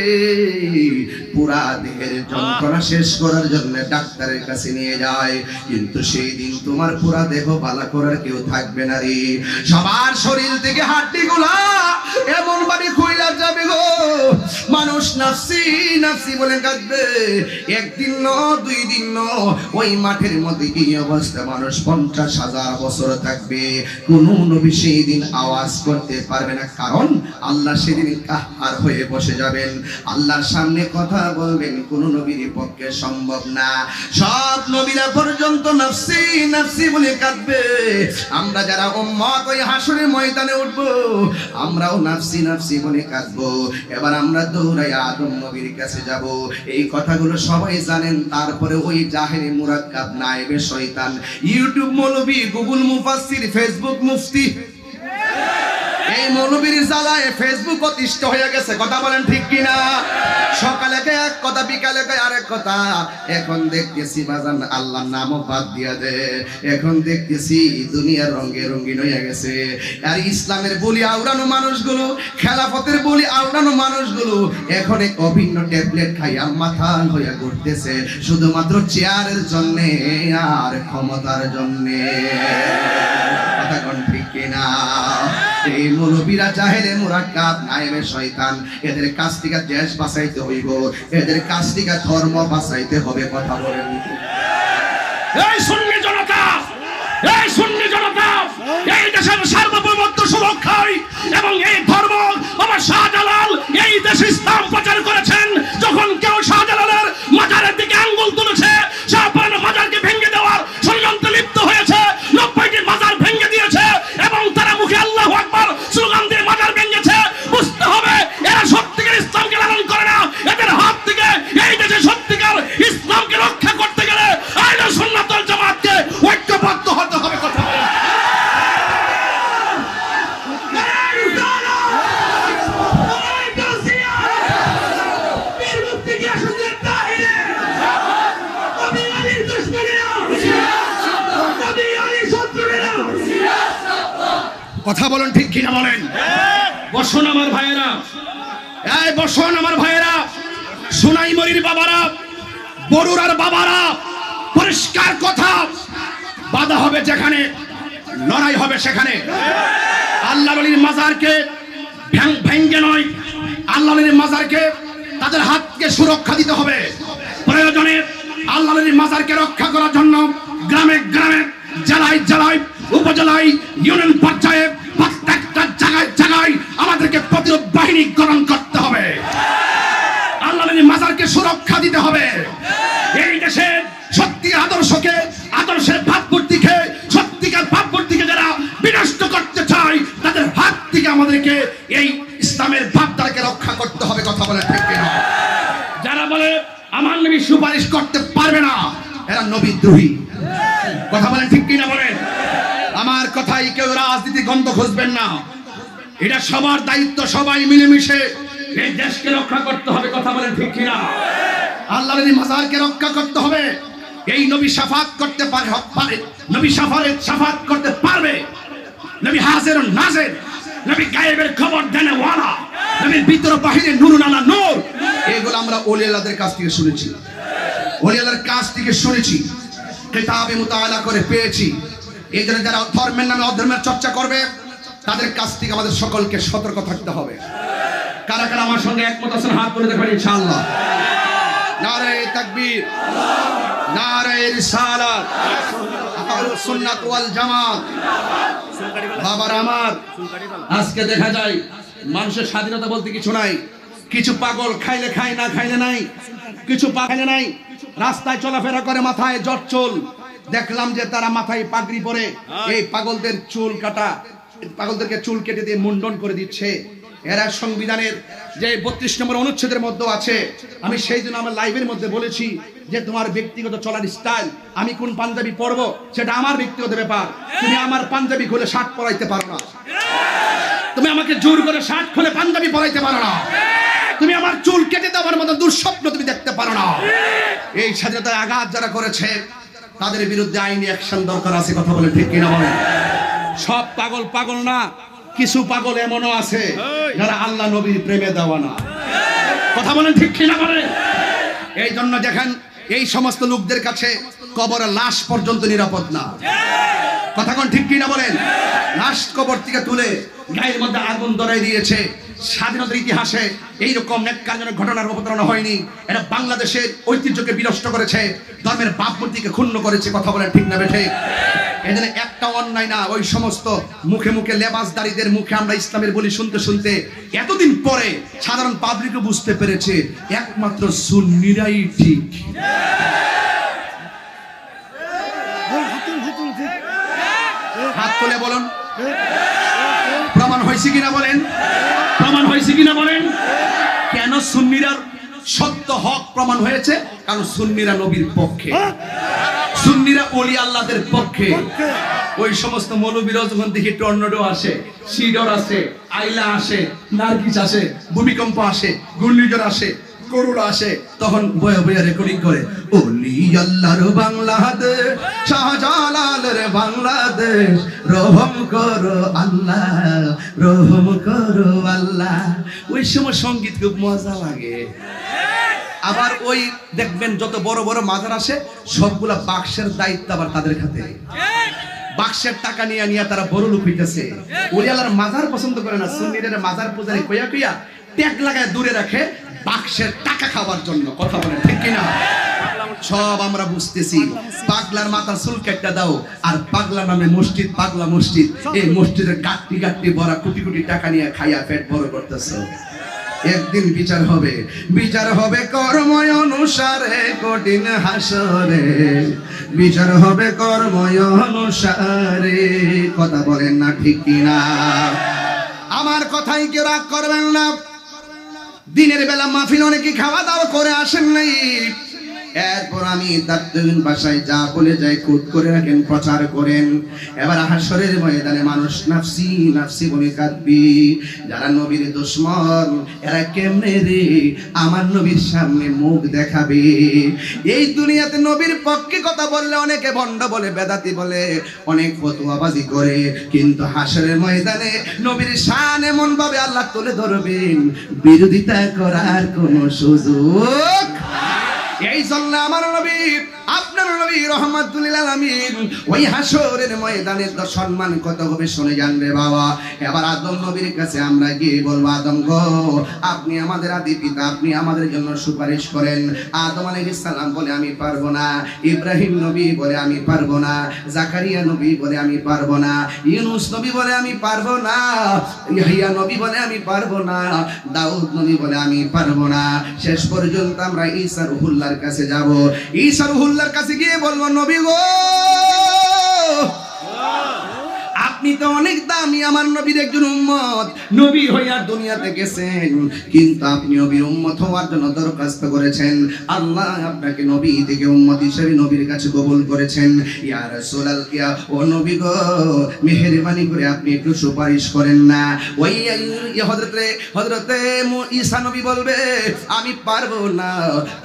পুরা দেহের যন্ত্রণা শেষ করার জন্য ডাক্তারের কাছে নিয়ে যায়, কিন্তু সেই দিন তোমার পুরা দেহ ভালো করার কেউ থাকবে না রে। সবার শরীর থেকে হাড্ডিগুলা এমন ভাবে খুইলা যাবে গো, মানুষ নাফসি নাফসি বলে কাঁদবে। একদিন ন, 2 দিন ন, ওই মাঠের মধ্যে কি অবস্থা, মানুষ 50,000 বছর থাকবে, কোন নবী সেই দিন আওয়াজ করতে পারবে না, কারণ আল্লাহ সেদিন কাহার হয়ে বসে যাবেন, আল্লাহর সামনে কথা বলবেন, কোন নবীর পক্ষে সম্ভব না। সব নবীরা পর্যন্ত নাফসি নাফসি বলে কাঁদবে। আমরা যারা উম্মত ওই হাসরের ময়দানে উঠবো, আমরাও নাফসি নাফসি বলে কাঁদবো। এবার আমরা দৌড়াই আদম নবীর কাছে যাব। এই কথাগুলো সবাই জানেন, তারপরে ওই জাহেরি মুরাক্কাব নায়েবে শয়তান, ইউটিউব মৌলবী, গুগল মুফাসসির, ফেসবুক মুফতি, এই মৌলবীর জ্বালায় ফেসবুক অতিষ্ঠ হয়ে গেছে। কথা বলেন ঠিক কিনা? সকালে এক কথা, বিকালে কয় আরেক কথা। এখন দেখতেছি বাজান আল্লাহর নামও বাদ দিয়া দে, এখন দেখতেছি দুনিয়ার রঙে রঙিন হয়ে গেছে। আর ইসলামের বলি আওড়ানো মানুষগুলো, খেলাফতের বলি আওড়ানো মানুষগুলো এখন এক অভিন্ন ট্যাবলেট খাইয়া মাথা হইয়া ঘুরতেছে, শুধুমাত্র চেয়ারের জন্যে আর ক্ষমতার জন্যে। কথা কোন ঠিক কিনা? এই মৌলবীরা জাহেলে মুরাক্কাব, নায়েবে শয়তান, এদের কাছ থেকে দেশ বাঁচাইতে হইব, এদের কাছ থেকে ধর্ম বাঁচাইতে হবে। কথা বলেন। এই সুন্নি জনতা, এই সুন্নি জনতা, এই দেশের সার্বভৌমত্ব সুরক্ষায় এবং এই ধর্ম, আমার শাহজালাল এই দেশে ইসলাম প্রচার করেছেন। যখন কেউ শাহজালালের মাজারের দিকে আঙ্গুল তুলেছে, শাহজালাল মাজারকে ভেঙে দেওয়ার ষড়যন্ত্রে লিপ্ত হয়েছে, 90টি মাজার ভেঙে দিয়েছে এবং তারা মুখে আল্লাহু আকবার স্লোগান দিয়ে মাজার ভেঙেছে, বুঝতে হবে এরা সত্যিকার ইসলামকে লালন করে না। এদের হাত থেকে এই দেশে সত্যিকার ইসলামকে রক্ষা করতে গেলে আহলে সুন্নাত ওয়াল জামাতকে ঐক্যবদ্ধ হতে হবে। কথা বলেন। কথা বলেন ঠিক কিনা বলেন? বসুন আমার ভাইয়েরা, এই বসুন আমার ভাইয়েরা, সোনাইমুড়ির বাবারা, বরুড়ার বাবারা, পরিষ্কার কথা, বাধা হবে যেখানে, লড়াই হবে সেখানে। আল্লাহর ওলির মাজারকে ভেঙ্গে নয়, আল্লাহর ওলির মাজারকে তাদের হাতকে সুরক্ষা দিতে হবে। প্রয়োজনে আল্লাহর ওলির মাজারকে রক্ষা করার জন্য গ্রামে গ্রামে, জেলায় জেলায়, উপজেলায়, ইউনিয়ন পর্যায়ে প্রত্যেকটা জায়গায় জায়গায় আমাদেরকে প্রতিরোধ বাহিনী গঠন করতে হবে। আল্লাহর মাজারকে সুরক্ষা দিতে হবে। এই দেশের সত্যিকার আদর্শকে, আদর্শের ভাবমূর্তিকে, সত্যিকার ভাবমূর্তিকে যারা বিনষ্ট করতে চায় তাদের হাত থেকে আমাদেরকে এই ইসলামের ভাবধারাকে রক্ষা করতে হবে। কথা বলে ঠিক কিনা? যারা বলে আমার নবী সুপারিশ করতে পারবে না, এরা নবীদ্রোহী। কথা বলেন ঠিক কিনা বলেন? আমার কথাই কেউ রাজনীতি গন্ধ খুঁজবেন না, এটা সবার দায়িত্ব, সবাই মিলেমিশে এই দেশকে রক্ষা করতে হবে। কথা বলেন ঠিক কিনা? আল্লাহর মাজারকে রক্ষা করতে হবে। এই নবী শাফাত করতে পারে, নবী শাফাত করতে পারবে। নবী হাজির ও নাজির, নবী গায়েবের খবর দেনে ওয়ালা, নবীর ভিতর বাহিরে নূরুন আলা নূর। এগুলো আমরা ওলি আল্লাহদের কাছ থেকে শুনেছি, ওলি আল্লাহর কাছ থেকে শুনেছি, কিতাবে মুতাআলা করে পেয়েছি। এই জন্য যারা ধর্মের নামে অধর্মের চর্চা করবে তাদের কাছ থেকে আমাদের সকলকে সতর্ক থাকতে হবে। কারা কারা আমার সঙ্গে একমত আছেন হাত তুলে দেখবেন ইনশাআল্লাহ। নারে তাকবীর, নারে রিসালাত, আহলুস সুন্নাত ওয়াল জামাত। বাবার আমার, আজকে দেখা যায় মানুষের স্বাধীনতা বলতে কিছু নাই। কিছু পাগল খাইলে খায়, না খাইলে নাই। কিছু পাগল নাই, রাস্তায় চলাফেরা করে মাথায় জট চুল। দেখলাম যে তারা মাথায় পাগড়ি পরে এই পাগলদের চুল কাটা, পাগলদেরকে চুল কেটে দিয়ে মুন্ডন করে দিচ্ছে। এরা সংবিধানের যে 32 নম্বর অনুচ্ছেদের মধ্যে আছে। আমি সেই জন্য আমার লাইভের মধ্যে বলেছি যে তোমার ব্যক্তিগত চলার স্টাইল, আমি কোন পাঞ্জাবি পরবো সেটা আমার ব্যক্তিগত ব্যাপার। তুমি আমার পাঞ্জাবি খুলে শার্ট পরাইতে পারো না, তুমি আমাকে জোর করে শার্ট খুলে পাঞ্জাবি পরাইতে পারো না, তুমি আমার চুল কেটে দেওয়ার মতো দুঃস্বপ্ন তুমি দেখতে পারো না। এই স্বাধীনতায় আঘাত যারা করেছে তাদের বিরুদ্ধে আইনি অ্যাকশন দরকার আছে। কথা বলে ঠিক কিনা বলেন? সব পাগল পাগল না, কিছু পাগল এমনও আছে যারা আল্লাহ নবীর প্রেমে দেওয়ানা। কথা বলেন ঠিক কিনা বলেন? এই জন্য দেখেন এই সমস্ত লোকদের কাছে কবরের লাশ পর্যন্ত নিরাপদ না। কথা কোন ঠিক কিনা বলেন? লাশ কবর থেকে তুলে গায়ের মধ্যে আগুন ধরাই দিয়েছে। স্বাধীনতার ইতিহাসে এইরকম নেককারজনক ঘটনার অবতারণা হয়নি। এরা বাংলাদেশের ঐতিহ্যকে বিনষ্ট করেছে, ধর্মের ভাবমূর্তিকে ক্ষুণ্ণ করেছে। কথা বলেন ঠিক না বেঠে? এখানে একটা অন্যায় না। ওই সমস্ত মুখে মুখে লেবাসদারীদের মুখে আমরা ইসলামের বলি শুনতে শুনতে এতদিন পরে সাধারণ পাবলিকও বুঝতে পেরেছে একমাত্র সুন্নিরাই ঠিক। হাত তুলে বলুন, প্রমাণ হয়েছে কিনা বলেন? প্রমাণ হয়েছে কিনা বলেন? কেন সুন্নিরার সত্য হক প্রমাণ হয়েছে? কারণ সুন্নিরা নবীর পক্ষে, সুন্নিরা ওলি আল্লাহদের পক্ষে। ওই সমস্ত মৌলবীরা যখন দেখি টর্নেডো আসে, সিডর আসে, আইলা আসে, নার্গিস আসে, ভূমিকম্প আসে, ঘূর্ণিঝড় আসে, গরুরা আসে তখন বয়ে বয়ে রেকর্ডিং করে, ওলি আল্লাহর বাংলাদেশ, শাহজালালের বাংলাদেশ, রহম করো আল্লাহ, রহম করো আল্লাহ। ওই সময় সঙ্গীত খুব মজা লাগে। আবার ওই দেখবেন যত বড় বড় মাজার আসে সবগুলা বাক্সের দায়িত্ব আবার তাদের হাতে। বাক্সের টাকা নিয়ে নিয়ে তারা বড় লোক হইতেছে। ওলি আল্লাহর মাজার পছন্দ করে না, সুন্নিদের মাজার পূজারি কইয়া কইয়া ট্যাগ লাগায় দূরে রাখে বাক্সের টাকা খাওয়ার জন্য। কথা বলেন ঠিক কিনা? সব আমরা বুঝতেছি। পাগলার মাথা চুল কেটে দাও, আর পাগলা নামে মসজিদ, পাগলা মসজিদ, এই মসজিদের গাট্টি গাট্টি ভরা কোটি কোটি টাকা নিয়ে খাইয়া পেট বড় করতেছে। একদিন বিচার হবে, বিচার হবে কর্ম অনুসারে, কঠিন হাসরে বিচার হবে কর্ম অনুসারে। কথা বলেন না ঠিক কিনা? আমার কথাই কেউ রাগ করবেন না। দিনের বেলা মাহফিল অনেকে খাওয়া দাওয়া করে আসেন নাই, এরপর আমি তাত্ত্বিক ভাষায় যা বলে যাই খুদ করে রাখেন, প্রচার করেন। এবার হাসরের ময়দানে মানুষ নাফসি নাফসি বলে কাঁদবি। যারা নবীর দুশমন এরা কেমনে রে আমার নবীর সামনে মুখ দেখাবে? এই দুনিয়াতে নবীর পক্ষে কথা বললে অনেকে ভণ্ড বলে, বেদাতি বলে, অনেক ফতোয়াবাজি করে, কিন্তু হাসরের ময়দানে নবীর শান এমন ভাবে আল্লাহ তুলে ধরবেন, বিরোধিতা করার কোনো সুযোগ। এই জন্য আমার নবী, আপনার নবী রাহমাতুল লিল আলামিন ওই হাসরের ময়দানে তো সম্মান কত হবে শুনে জানবে বাবা। এবার আদম নবীর কাছে আমরা গিয়ে বলবো, আদম গো, আপনি আমাদের আদি পিতা, আপনি আমাদের জন্য সুপারিশ করেন। আদম আলাইহিস সালাম বলে আমি পারবো না, ইব্রাহিম নবী বলে আমি পারবো না, জাকারিয়া নবী বলে আমি পারবো না, ইউনূস নবী বলে আমি পারবো না, ইয়াহইয়া নবী বলে আমি পারবো না, দাউদ নবী বলে আমি পারবো না। শেষ পর্যন্ত আমরা ঈসা রুহুল্লাহর কাছে যাব। ঈসা রুহুল্লাহর কাছে গিয়ে বলবো, নবী গো, আপনি তো অনেক দামি, আমার নবীর একজন উম্মত, নবী হইয়া দুনিয়াতে গেছেন, কিন্তু আপনি নবীর উম্মত হওয়ার জন্য দরখাস্ত করেছেন। আল্লাহ আপনাকে নবী থেকে উম্মত হিসেবে নবীর কাছে কবুল করেছেন। ইয়া রাসূলুল্লাহ, ইয়া ও নবী গো, মেহেরবানি করে আপনি একটু সুপারিশ করেন না। ওই হযরতে ঈসা নবী বলবে, আমি পারবো না,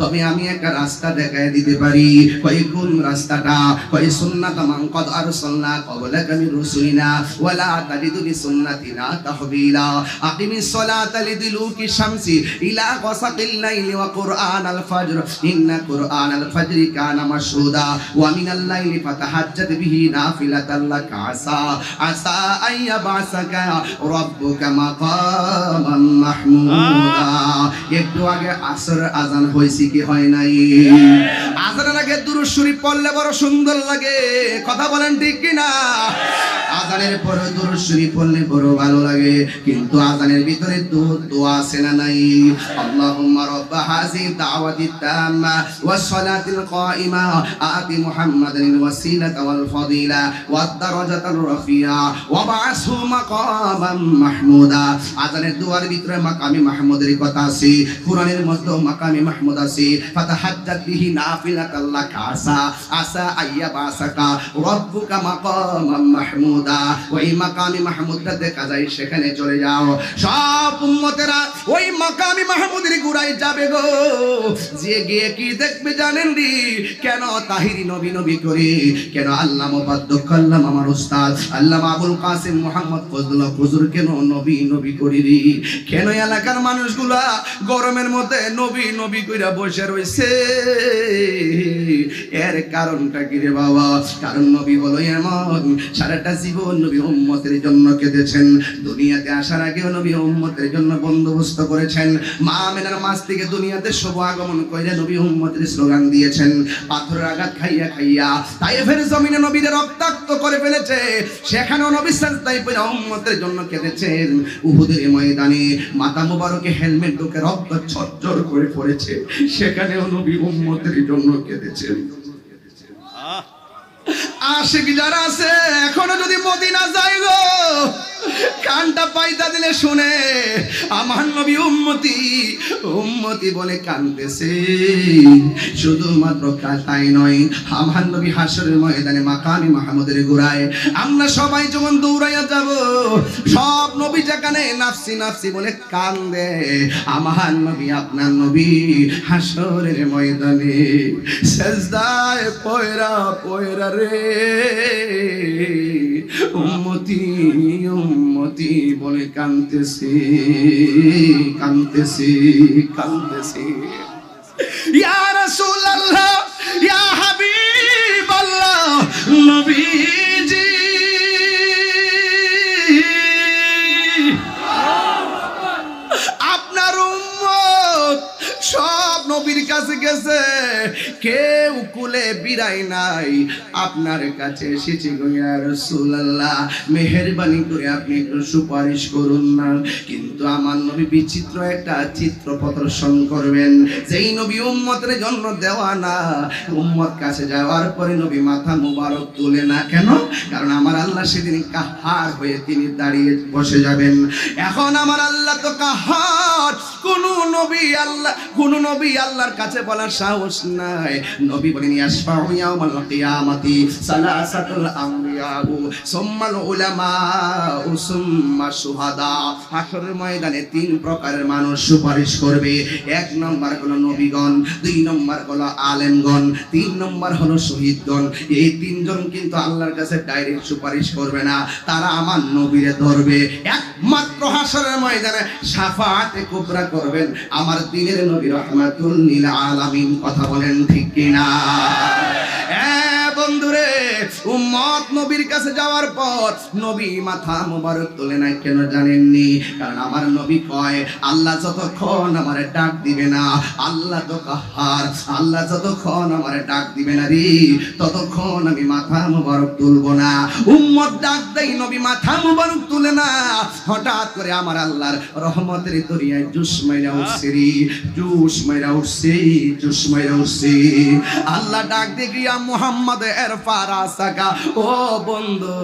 তবে আমি একটা রাস্তা দেখায় দিতে পারি। কই কোন রাস্তাটা? কই সুন্নাত মান কদ আরসালনা ক্বাবলাকা মির রুসুলিনা ওয়ালা তাজিদু বিসুন্নাতিনা তাহবিলা। আকিমিস সালাতা লিদুলুকি শামসি ইলা গাসাকিল লাইলি ওয়া কুরআনাল ফাজর ইন্না কুরআনাল ফাজরি কানা মাশহুদা ওয়া মিনাল লাইলি ফাতাহাজ্জাদ বিহি নাফিলাতাল লাকা আসা আইয়াবাসাকা রাব্বুকা মাকামান মাহমুদা। একটু আগে আসর আজান হইছে কি হয় নাই? আজানের আগে দুরূদ শরীফ পড়লে বড় সুন্দর লাগে। কথা বলেন ঠিক কি না? আজানের পরে দুরূদ শরীফ পড়লে বড় ভালো লাগে, কিন্তু আজানের ভিতরে দোয়া আছে না নাই? আল্লাহুম্মা রাব্বা হাযিহি দাওয়াতিত তাম্মা ওয়াস সালাতিল কাইমা আতি মুহাম্মাদানিল ওয়াসিলাতা ওয়াল ফাদিলা ওয়াদ দারাজাতার রাফিয়া ওয়া বা'আসহু মাকামান মাহমুদা। আজানের দোয়ার ভিতরে মাকামে মাহমুদের কথা আছে, কোরআনের মধ্যে মাকামে মাহমুদ আছে। ফাতাহাজ্জাত বিহি নাফিলাতাল লাকা আসা আইয়াবাসাকা রাব্বুকা মাকামান মাহমুদা। ওই মাকামে মাহমুদটা দেখা যায়, সেখানে চলে যাও। সব উম্মতেরা ওই মাকামে মাহমুদের গুড়ায় যাবে গো। যে গিয়ে কি দেখবে জানেন রে? কেন তাহিরি নবী নবী করে? কেন আল্লামা মুবাদ্দাক আল্লাম আমার উস্তাদ আল্লামা আবুল কাসিম মুহাম্মদ ফজলুল্লাহ হুজুর কেন নবী নবী করি রে? কেন এলাকার মানুষগুলা গরমের মধ্যে নবী নবী কইরা বসে রইছে? এর কারণটা কি রে বাবা? কারণ নবী হলো এমন, সারাটা জীবন নবী উম্মতের জন্য কেঁদেছেন। দুনিয়াতে আসার আগেও নবী উম্মতের জন্য বন্দোবস্ত করেছেন। মা আমিনার মাস থেকে দুনিয়াতে শুভ আগমন কইরা নবী উম্মতের স্লোগান দিয়েছেন। পাথরের আঘাত খাইয়া খাইয়া তায়েফের জমিনে নবীদের রক্তাক্ত করে ফেলেছে, সেখানেও নবী সাজদায় পড়ে উম্মতের জন্য কেঁদেছেন। উহুদের ময়দানে মাথা মোবারকে হেলমেট ঢুকে রক্ত ঝরঝর করে পড়েছে, সেখানেও নবী উম্মতের জন্য কেঁদেছেন। আশিক যারা আছে এখনো যদি মদিনা যায় গো, কানটা পাইতা দিলে শুনে আমার নবী উম্মতি বলে কানতেছে। শুধুমাত্র তাই নয়, আমার নবী হাসরের ময়দানে মাকামে মাহমুদের গোড়ায় আমরা সবাই যখন দৌড়াইয়া যাব, সব নবী যেখানে নাফসি নাফসি বলে কান্দে, আমার নবী আপনার নবী হাসরের ময়দানে সেজদায় পয়রা পয়রা রে উম্মতি উম্মতি বলে কাঁদতেছে কাঁদতেছে কাঁদতেছে। ইয়া রাসূলুল্লাহ, ইয়া হাবিবাল্লাহ, নবীজি আপনার উম্মত সব নবীর কাছে গেছে, কেউ কুলে বিরাই নাই, আপনার কাছে এসেছি গো ইয়া রাসূলুল্লাহ, মেহেরবানি করে আপনি একটু সুপারিশ করুন না। কিন্তু আমার নবী বিচিত্র একটা চিত্র প্রদর্শন করবেন, যেই নবী উম্মতের জন্য দেওয়া না, উম্মত কাছে যাওয়ার পরে নবী মাথা মুবারক তুলে না কেন? কারণ আমার আল্লাহ সেদিন কাহার হয়ে তিনি দাঁড়িয়ে বসে যাবেন। এখন আমার আল্লাহ তো কাহার, কোন নবী আল্লাহর কাছে বলার সাহস নাই। নবী বলেন ইয়াশফাউ ইয়াউমাল কিয়ামাতি সালাসাতুল আমবিয়াউ সুম্মাল উলামাউ সুম্মা শুহাদা। হাসরের ময়দানে তিন প্রকারের মানুষ সুপারিশ করবে। এক নম্বর হলো নবীগণ, দুই নম্বর হলো আলেমগণ, তিন নম্বর হলো শহীদগণ। এই তিনজন কিন্তু আল্লাহর কাছে ডাইরেক্ট সুপারিশ করবে না, তারা আমার নবীরে ধরবে। একমাত্র হাসরের ময়দানে শাফাআতে কুবরা করবেন আমার দিনের নবী রাহমাতুল লিল আলামিন। কথা বলেন ঠিক কিনা? বন্ধুরে, উম্মত নবীর কাছে যাওয়ার পর নবী মাথা মুবারক তোলে না কেন জানেননি? কারণ আমার নবী কয় আল্লাহ যতক্ষণ আমারে ডাক দিবে না, আল্লাহ তো কাহার, আল্লাহ যতক্ষণ আমারে ডাক দিবে না রে, ততক্ষণ আমি মাথা মুবারক তুলবো না। উম্মত ডাক দেই, নবী মাথা মুবারক তুলে না। হঠাৎ করে আমার আল্লাহর রহমতের দরিয়ায় জুস মাইরা উঠছে রে, জুস মাইরা উঠছে, জুস মাইরা উঠছে। আল্লাহ ডাক দিয়ে গিয়া মুহাম্মদ এরফা রাসাকা, ও বন্ধু,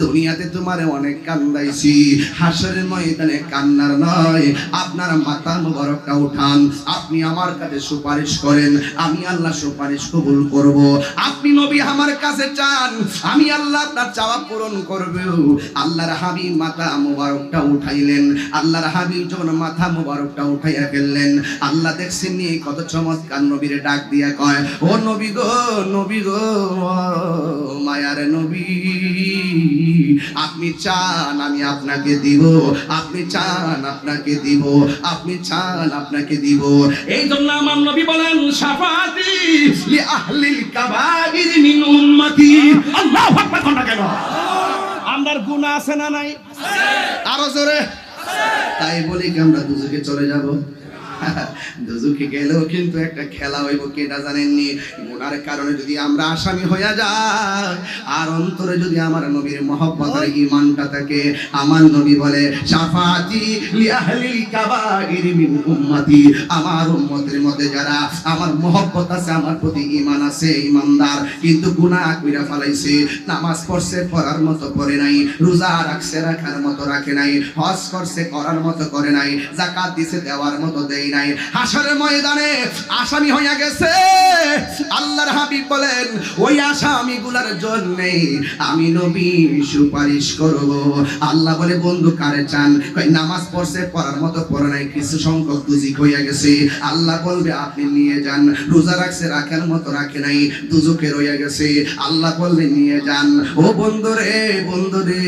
দুনিয়াতে তোমারে অনেক কান্দাইছি, হাসরের ময়দানে কান্নার নয়, আপনার মাথা মুবারকটা উঠান, আপনি আমার কাছে সুপারিশ করেন, আমি আল্লাহ সুপারিশ কবুল করব। আপনি নবী আমার কাছে চান, আমি আল্লাহ আপনার চাওয়া পূরণ করব। আল্লাহর হাবিব মাথা মুবারকটা উঠাইলেন। আল্লাহর হাবিব যখন মাথা মুবারকটা উঠাইয়া ফেললেন, আল্লাহ দেখছেন নি কত চমৎকার নবীরে ডাক দিয়া কয়, ও নবী গো, নবী গো, মায়ার নবী, আপনি চান আমি আপনাকে দিব, আপনি চান আপনাকে দিব, আপনি চান আপনাকে দিব। এই জন্য আমার নবী বলেন শাফাআতি লি আহলিল কাবাইর মিন উম্মতি। আল্লাহু আকবার। কোনটা কেন? আমরার গুনাহ আছে না নাই? আরো জোরে। তাই বলি কি আমরা দুজকে চলে যাব? দুজকে গেলেও কিন্তু একটা খেলা হইব, কেটা জানেননি? গুনার কারণে যদি আমরা আসামি হইয়া যাই, আর অন্তরে যদি আমার নবীর মহব্বতের ঈমানটা থাকে, আমার নবী বলে শাফাআতি লি আহলিল কাবাইর মিন উম্মতি, আমার উম্মতের মধ্যে যারা আমার মহব্বত আছে, আমার প্রতি ঈমান আছে, ঈমানদার, কিন্তু গুনাহ কইরা ফেলাইছে, নামাজ পড়ছে পড়ার মতো পড়ে নাই, রোজা রাখছে রাখার মতো রাখে নাই, হজ করছে করার মতো করে নাই, যাকাত দিছে দেওয়ার মতো দেয় নাই, হাসরের ময়দানে আসামি হইয়া গেছে। আল্লাহর হাবিব বলেন ওই আসামিগুলোর জন্য আমি নবী সুপারিশ করব। আল্লাহ বলে বন্ধু কারে চান? কই নামাজ পড়ছে পড়ার মতো পড়ে নাই, কিছু সংখ্যক দুজিক হইয়া গেছে। আল্লাহ বলবে আপনি নিয়ে যান। রোজা রাখছে রাখার মতো রাখে নাই, দুজকে রইয়া গেছে। আল্লাহ বলবে নিয়ে যান। ও বন্ধুরে, বন্ধুরে,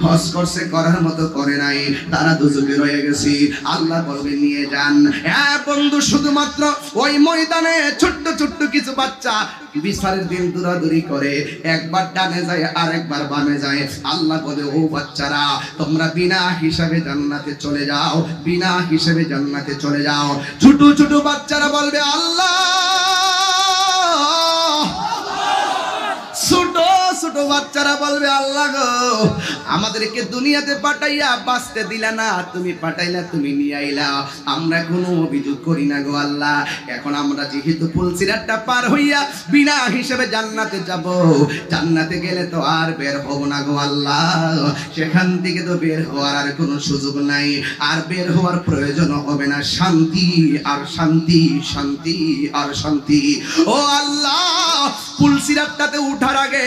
হজ করছে করার মতো করে নাই, তারা দুজকে রইয়া গেছে। আল্লাহ বলবে নিয়ে যান। বন্ধু, শুধুমাত্র ওই ময়দানে ছোট্ট ছোট্ট কিছু বাচ্চা বিচারের দিন দৌড়াদৌড়ি করে, একবার ডানে যায় আরেকবার বামে যায়। আল্লাহ বলে ও বাচ্চারা, তোমরা বিনা হিসাবে জান্নাতে চলে যাও, বিনা হিসাবে জান্নাতে চলে যাও। ছোট ছোট বাচ্চারা বলবে আল্লাহ, ছোট ছোট বাচ্চারা বাচ্চারা বলবে আল্লাহ গো আমাদেরকে দুনিয়াতে পাঠাইয়া বাঁচতে দিলা না, তুমি পাঠাইলা, তুমি নিয়ে আইলা, আমরা কোনো অভিযোগ করি না গো আল্লাহ। এখন আমরা যেহেতু ফুলসিরাতটা পার হইয়া বিনা হিসেবে জান্নাতে যাব, জান্নাতে গেলে তো আর বের হব না গো আল্লাহ, সেখান থেকে তো বের হওয়ার আর কোনো সুযোগ নাই, আর বের হওয়ার প্রয়োজন হবে না, শান্তি আর শান্তি, শান্তি আর শান্তি। ও আল্লাহ ফুলসিরাতটাতে উঠার আগে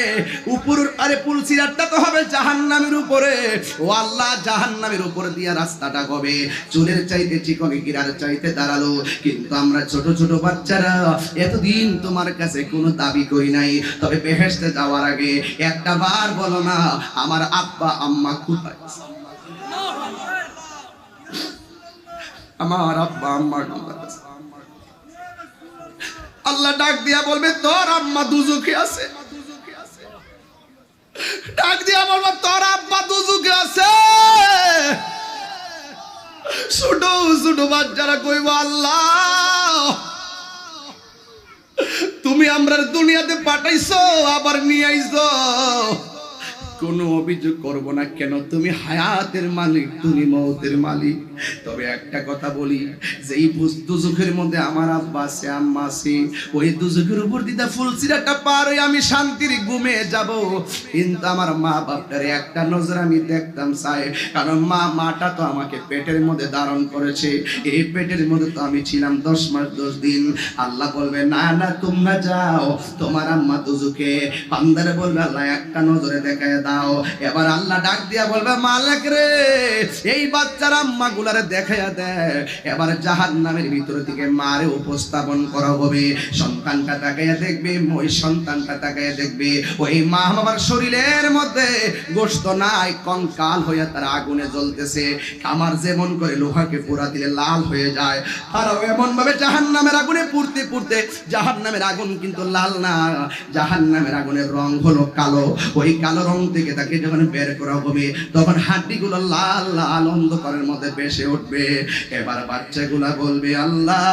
উপর, আরে ফুলসিরাতটা তো হবে জাহান্নামের উপরে, ও আল্লাহ জাহান্নামের উপর দিয়া রাস্তাটা হবে চুলের চাইতে চিকন গিরার চাইতে দাঁড়ালো। কিন্তু আমরা ছোট ছোট বাচ্চারা এতদিন তোমার কাছে কোনো দাবি করি নাই, তবে বেহেশতে যাওয়ার আগে একটা বার বলো না আমার আব্বা আম্মা কোথায়, আমার আব্বা আম্মা কোথায়? আল্লাহ ডাক দিয়া বলবে তোর আম্মা দুজকে আছে, ডাক দিয়া বলবে তোর আব্বা দুজকে আছে। ছোট ছোট বাচ্চারা কইব আল্লাহ তুমি আমরা দুনিয়াতে পাঠাইছো আবার নিয়ে আইছো, কোনো অভিযোগ করব না, কেন তুমি হায়াতের মালিক, তুমি মওতের মালিক। তবে একটা কথা বলি, যেই দুজখের মধ্যে আমার আব্বা আছে আম্মা আছে, ওই দুজখের উপর দিদা ফুলসিরাতটা পার হয়ে আমি শান্তির ঘুমে যাব, কিন্তু আমার মা বাপটারে একটা নজর আমি দেখতাম চাই, কারণ মাটা তো আমাকে পেটের মধ্যে ধারণ করেছে, এই পেটের মধ্যে তো আমি ছিলাম 10 মাস 10 দিন। আল্লাহ বলবে না না তোমরা যাও, তোমার আম্মা দুজকে, বান্দারে বলবে আল্লাহ একটা নজরে দেখায় দাও। এবার আল্লাহ ডাক দিয়া বলবে মালিক রে এই বাচ্চার আম্মা গুলারে দেখাইয়া দেয়। এবার জাহান্নামের ভিতর থেকে মারে উপস্থাপন করা হবে, সন্তানটা তাকাইয়া দেখবে, ওই সন্তানটা তাকাইয়া দেখবে ওই মা বাবার শরীরের মধ্যে গোশত নাই, কঙ্কাল হইয়া তার আগুনে জ্বলতেছে, আমার যেমন করে লোহাকে পোড়া দিলে লাল হয়ে যায়, আর এমন ভাবে জাহান্নামের আগুনে পুড়তে পুড়তে, জাহান্নামের আগুন কিন্তু লাল না, জাহান্নামের আগুনের রং হলো কালো, ওই কালো রং থেকে তাকে যখন বের করা হবে তখন হাড্ডিগুলো লাল লাল অন্ধকারের মধ্যে ভেসে উঠবে। এবার বাচ্চাগুলা বলবে আল্লাহ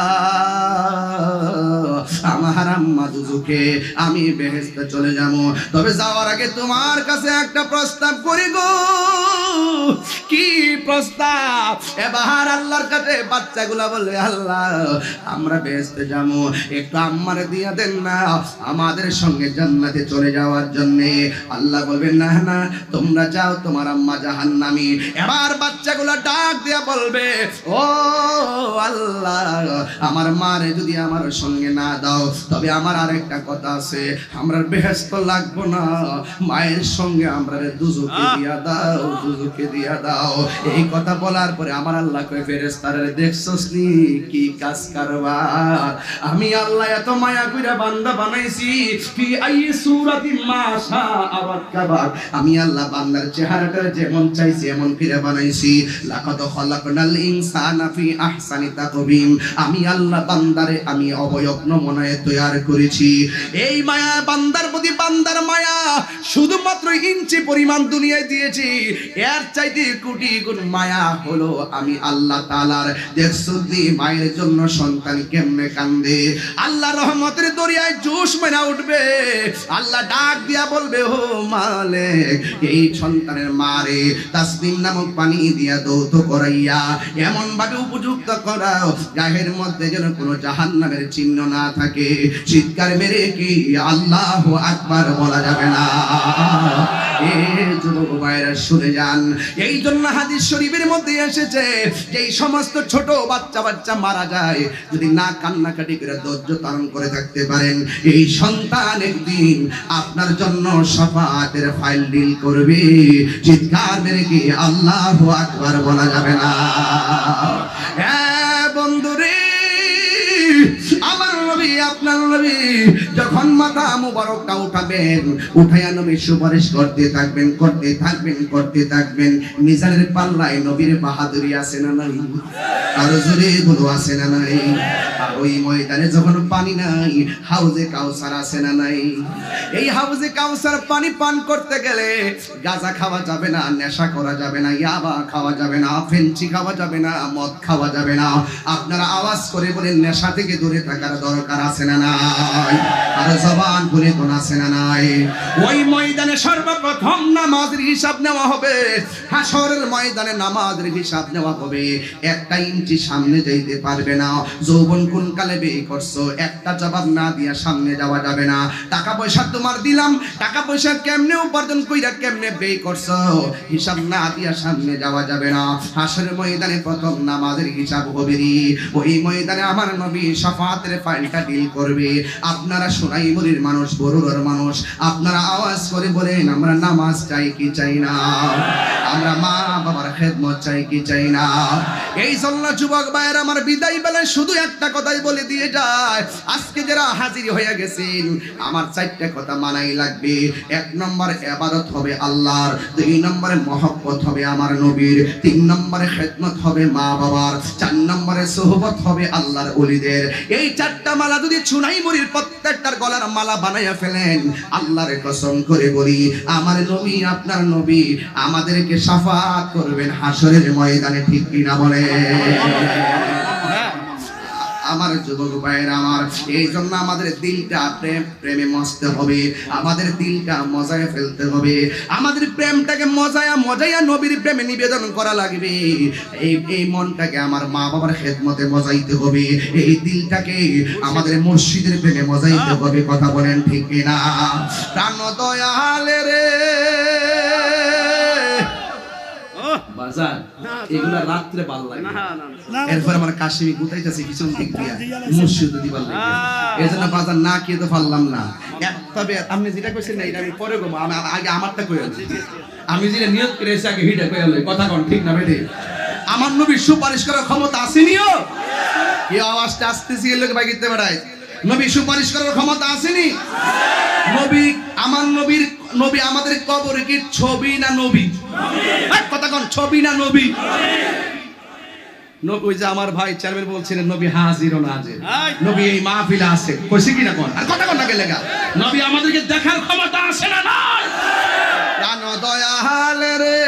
আমার আম্মা দুজকে, আমি বেহেশতে চলে যাব, তবে যাওয়ার আগে তোমার কাছে একটা প্রস্তাব করি গো। কি প্রস্তাব? এবার আল্লাহর কাছে বাচ্চাগুলা বলবে আল্লাহ আমরা বেহেশতে যাব, একটু আম্মারে দিয়া দেন না আমাদের সঙ্গে জান্নাতে চলে যাওয়ার জন্য। আল্লাহ বলবেন না না তোমরা যাও, তোমার আম্মা জাহান্নামী। এবার বাচ্চাগুলা ডাক দিয়া বলবে ও আল্লাহ আমার মারে যদি আমার সঙ্গে না দাও, তবে আমার আরেকটা কথা আছে, আমরা বেহেশত লাগবো না, মায়ের সঙ্গে আমরা দুজকে দিয়া দাও, দুজকে দিয়া দাও। এই কথা বলার পরে আমার আল্লাহ কই ফেরেশতারা দেখছস নি কি কাজ কারবার, আমি আল্লাহ এত মায়া কইরা বান্দা বানাইছি, ফি আই সূরাতিন মা শাআ রাক্কাবাক, আমি আল্লাহ বান্দার চেহারাটা যেমন চাইছি এমন ফিরে বানাইছি। লাকাদ খালাকনাল ইনসানা ফি আহসানি তাকবীম, আমি আল্লাহ বান্দারে আমি অবয়ব নমুনায় তৈরি করেছি। এই মায়া বান্দার প্রতি, বান্দার মায়া শুধুমাত্র ইঞ্চি পরিমাণ দুনিয়ায় দিয়েছি, এর চাইতে কোটি গুণ মায়া হলো আমি আল্লাহ তাআলার। দেখছো দি মায়ের জন্য সন্তান কেমনে কান্দে, আল্লাহ রহমতের দরিয়ায় জোশ মেনা উঠবে, আল্লাহ ডাক দিয়া বলবে ও মালিক এই সন্তানের মারে তাসনিম নামক পানি দিয়া দৌত করাইয়া এমন ভাবে উপযুক্ত করাও গায়ের মধ্যে যেন কোনো জাহান্নামের চিহ্ন না থাকে। চিৎকার মেরে কি আল্লাহু আকবার বলা যাবে না? এই যুবক ভাইরা শুনে যান, এই জন্য হাদিস শরীফের মধ্যে এসেছে যে এই সমস্ত ছোট বাচ্চা মারা যায়, যদি না কান্নাকাটি করে ধৈর্য ধারণ করে থাকতে পারেন, এই সন্তান একদিন আপনার জন্য শাফাআতের ফাইল ডিল করবে। চিৎকার মেরে কি আল্লাহু আকবার বলা যাবে না? হ্যাঁ বন্ধুরে, আমার নবী আপনার নবী যখন মাথা মুবারকটা উঠাবেন, উঠাইয়া নবী সুপারিশ করতে থাকবেন, করতে থাকবেন, করতে থাকবেন। মিজানের পাল্লায় নবীর বাহাদুরি আছে না নাই? আরো জোরে বলো আছে না নাই? আর ওই ময়দানে যখন পানি নাই, হাউজে কাউসার আছে না নাই? এই হাউজে কাউসার পানি পান করতে গেলে গাঁজা খাওয়া যাবে না, নেশা করা যাবে না, ইয়াবা খাওয়া যাবে না, ফেঞ্চি খাওয়া যাবে না, মদ খাওয়া যাবে না। আপনারা আওয়াজ করে বলেন নেশা থেকে দূরে থাকার দরকার আছে না নাই? আর জবান খুলে কোন আছে না নাই? ওই ময়দানে সর্বপ্রথম নামাজের হিসাব নেওয়া হবে, হাসরের ময়দানে নামাজের হিসাব নেওয়া হবে। একটা ইঞ্চি সামনে যাইতে পারবে না। যৌবন কোন কালে ব্যয় করছো, একটা জবাব না দিয়া সামনে যাওয়া যাবে না। টাকা পয়সা তোমার দিলাম, টাকা পয়সা কেমনে উপার্জন কইরা কেমনে ব্যয় করছো, হিসাব না দিয়া সামনে যাওয়া যাবে না। হাসরের ময়দানে প্রথম নামাজের হিসাব হবে রে। ওই ময়দানে আমার নবী শাফাতের ফাইলটা ডিল করবে। আপনারা সোনাইমুড়ির মানুষ, বরুড়ার মানুষ, আপনারা আওয়াজ করে বলেন, আমরা নামাজ চাই কি চাই না? আমরা মা বাবার খেদমত চাই কি চাই না? এই জন্য যুবক ভাইয়ের আমার বিদায় বেলায় শুধু একটা কথাই বলে দিয়ে যায়, আজকে যারা হাজির হয়ে গেছেন আমার চারটা কথা মানাই লাগবে। এক নম্বর ইবাদত হবে আল্লাহর, দুই নম্বরে মহব্বত হবে আমার নবীর, তিন নম্বরে খেদমত হবে মা বাবার, চার নম্বরে সোহবত হবে আল্লাহর ওলিদের। এই চারটা মালা যদি সোনাইমুড়ির প্রত্যেকটার গলার মালা বানাইয়া ফেলেন, আল্লাহর কসম করে বলি আমার নবী আপনার নবী আমাদেরকে শাফাত করবেন হাসরের ময়দানে, ঠিক কিনা বলে? আমার যুবক ভাইয়েরা আমার, এই জন্য আমাদের দিলটা প্রেমে মজতে হবে, আমাদের দিলটা মজায় ফেলতে হবে, আমাদের প্রেমটাকে মজায়া নবীর প্রেমে নিবেদন করা লাগবে। এই মনটাকে আমার মা বাবার খেদমতে মজাইতে হবে, এই দিলটাকে আমাদের মুর্শিদের প্রেমে মজাইতে হবে। কথা বলেন ঠিক কিনা? প্রাণ দয়ালে রে বাজার, এগুলা রাত্রে ভাল লাগে। এরপর আমার কাশিমি গুতাইতেছে পিছন দিক দিয়া, মুর্শিদ দিবার লাগে। এজন্য বাজার না খেয়ে তো পারলাম না। তবে আপনি যেটা কইছেন না, এটা আমি পরে কইব, আগে আমারটা কইয়া লই। আমি যেটা নিয়ত করেছি আগে হিটা কইয়া লই। কথা কোন ঠিক না বেঠে? আমার নবীর সুপারিশ করার ক্ষমতা আসেনিও? এই আওয়াজটা আসতেছি এর লোক বাইতে বেড়ায়। নবী সুপারিশ করার ক্ষমতা আসেনি? নবী আমার নবী আমাদের কবরে কি ছবি না নবী? কথা কোন, ছবি না নবী? নবী যে আমার ভাই চেয়ারম্যান বলছিলেন নবী হাজির ও নাজির, নবী এই মাহফিলে আছে, কইছে কি না কোন? আর কথা কোন নাকি লেগা? নবী আমাদেরকে দেখার ক্ষমতা আছে না নাই? প্রাণ দয়াল রে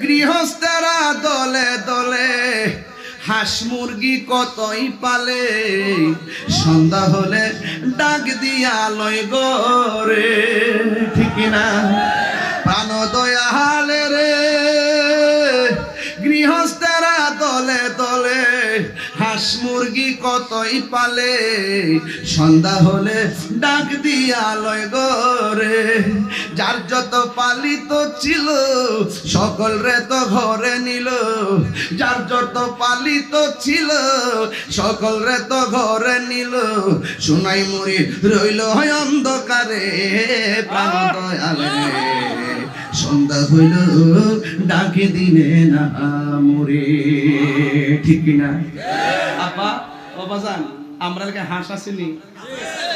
গৃহস্থেরা দলে দলে হাঁস মুরগি কতই পালে, সন্ধ্যা হলে ডাক দিয়া লয় গরে, ঠিক না? প্রাণ দয়াল রে গৃহস্থেরা দলে দলে হাঁস মুরগি কতই পালে, সন্ধ্যা হলে ডাক দিয়া লয় গরে। যার যত পালিত ছিল সকল রে তো ঘরে নিল, যার যত পালিত ছিল সকল রে তো ঘরে নিল, সোনাইমুড়ি রইল হয় অন্ধকারে। প্রাণ দয়ালে সন্ধ্যা হইল ডাকে দিনে না মোরে, ঠিক না? আপা ও বাজান, আমরা লাগে হাঁস আসেনি?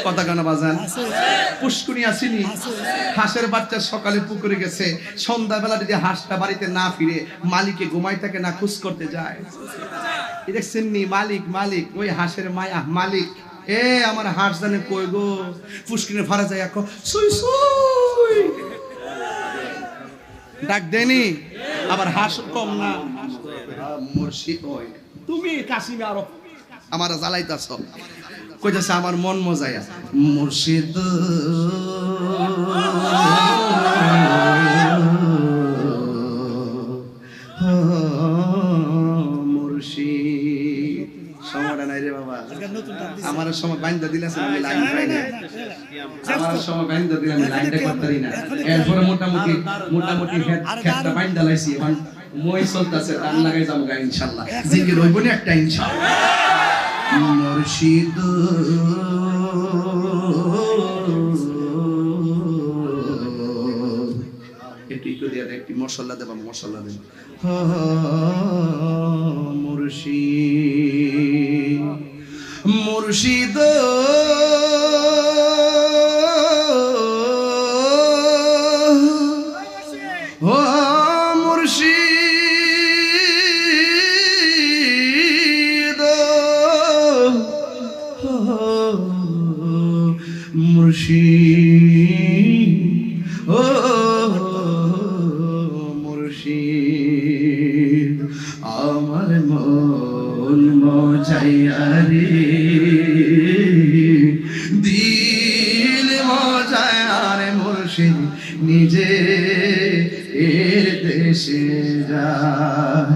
কথা কেন বাজান? পুষ্কুনি আসেনি? হাঁসের বাচ্চা সকালে পুকুরে গেছে, সন্ধ্যাবেলা যদি হাঁসটা বাড়িতে না ফিরে মালিকে ঘুমাই থাকে না, খুশ করতে যায়। দেখছেন নি মালিক, ওই হাঁসের মায়া মালিক। এ আমার হাঁস জানে কই গো? পুষ্কুনি ফারা যায় এখন সুই সুই ডাক দেনি, আবার হাঁস কম না। মুর্শিদ ওই তুমি কাশিমে আরো আমার জ্বালাইতাছ, কইতাছে আমার মন মজায়া। মুর্শিদ মুর্শিদ, সময়টা নাই রে বাবা। আমার সময় বাইন্দা দিলাছে, আমি লাইন পাই না। আমার সময় বাইন্দা দিলাম, লাইনটা করতে পারি না। এরপরে মোটামুটি হেডটা বাইন্দা লাইছি, এখন মই চলতেছে, টান লাগাই যাবো গা ইনশাআল্লাহ। জিকির হইব না একটা ইনশাআল্লাহ। মুর্শিদ একটু দিয়া দেয়, একটু মশলা দেবা, মশলা দেব। মুর্শিদ ও মুর্শিদ, মুর্শিদ ও মুর্শিদ, আমার মন মজাইয়া রে দেশে যায়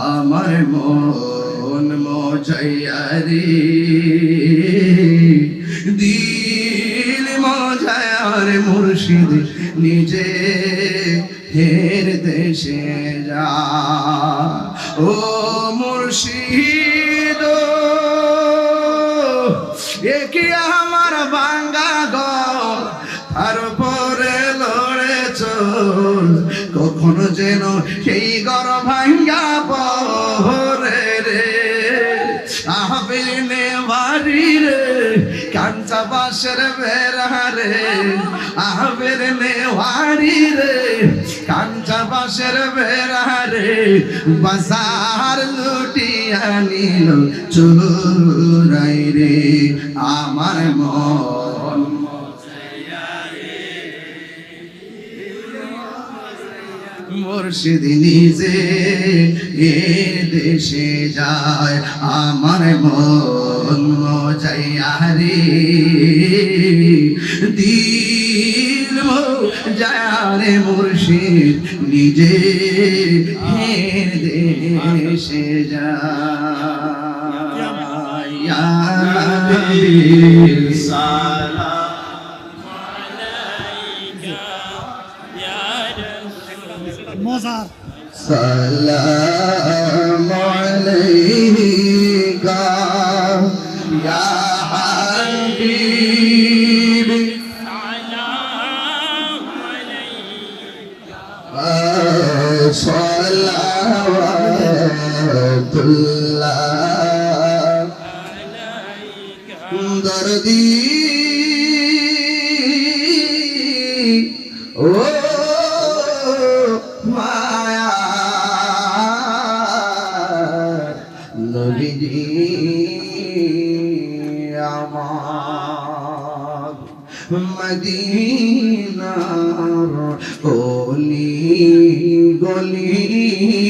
আমার মন মজাইয়া রে দিল মজায়া রে মুর্শিদ নিজে হের দেশে যা ও মুর্শিদ একি আমার বাঙ্গা ঘর তারপরে লড়ে চল কখনো যেন সেই ঘর ভাঙ্গা পরে রে আহবিনে বাড়ি রে কাঞ্চা বাসের বেড়া রে আহবিনে বাড়ি রে কাঞ্চা বাসের বেড়া রে বাজার লুটিয়া নিল চোরাই রে আমার মন মুর্শিদ নিজে এ দেশে যায় আমার মন মজাইয়া রে দিল যায় মুর্শিদ নিজে হে দেশে যায় মজার সালাম আলাইকা ইয়া হাবিব সালাওয়াতুল্লাহ দরদি ও মায়া নবীজি আমার মদিনার গলি গলি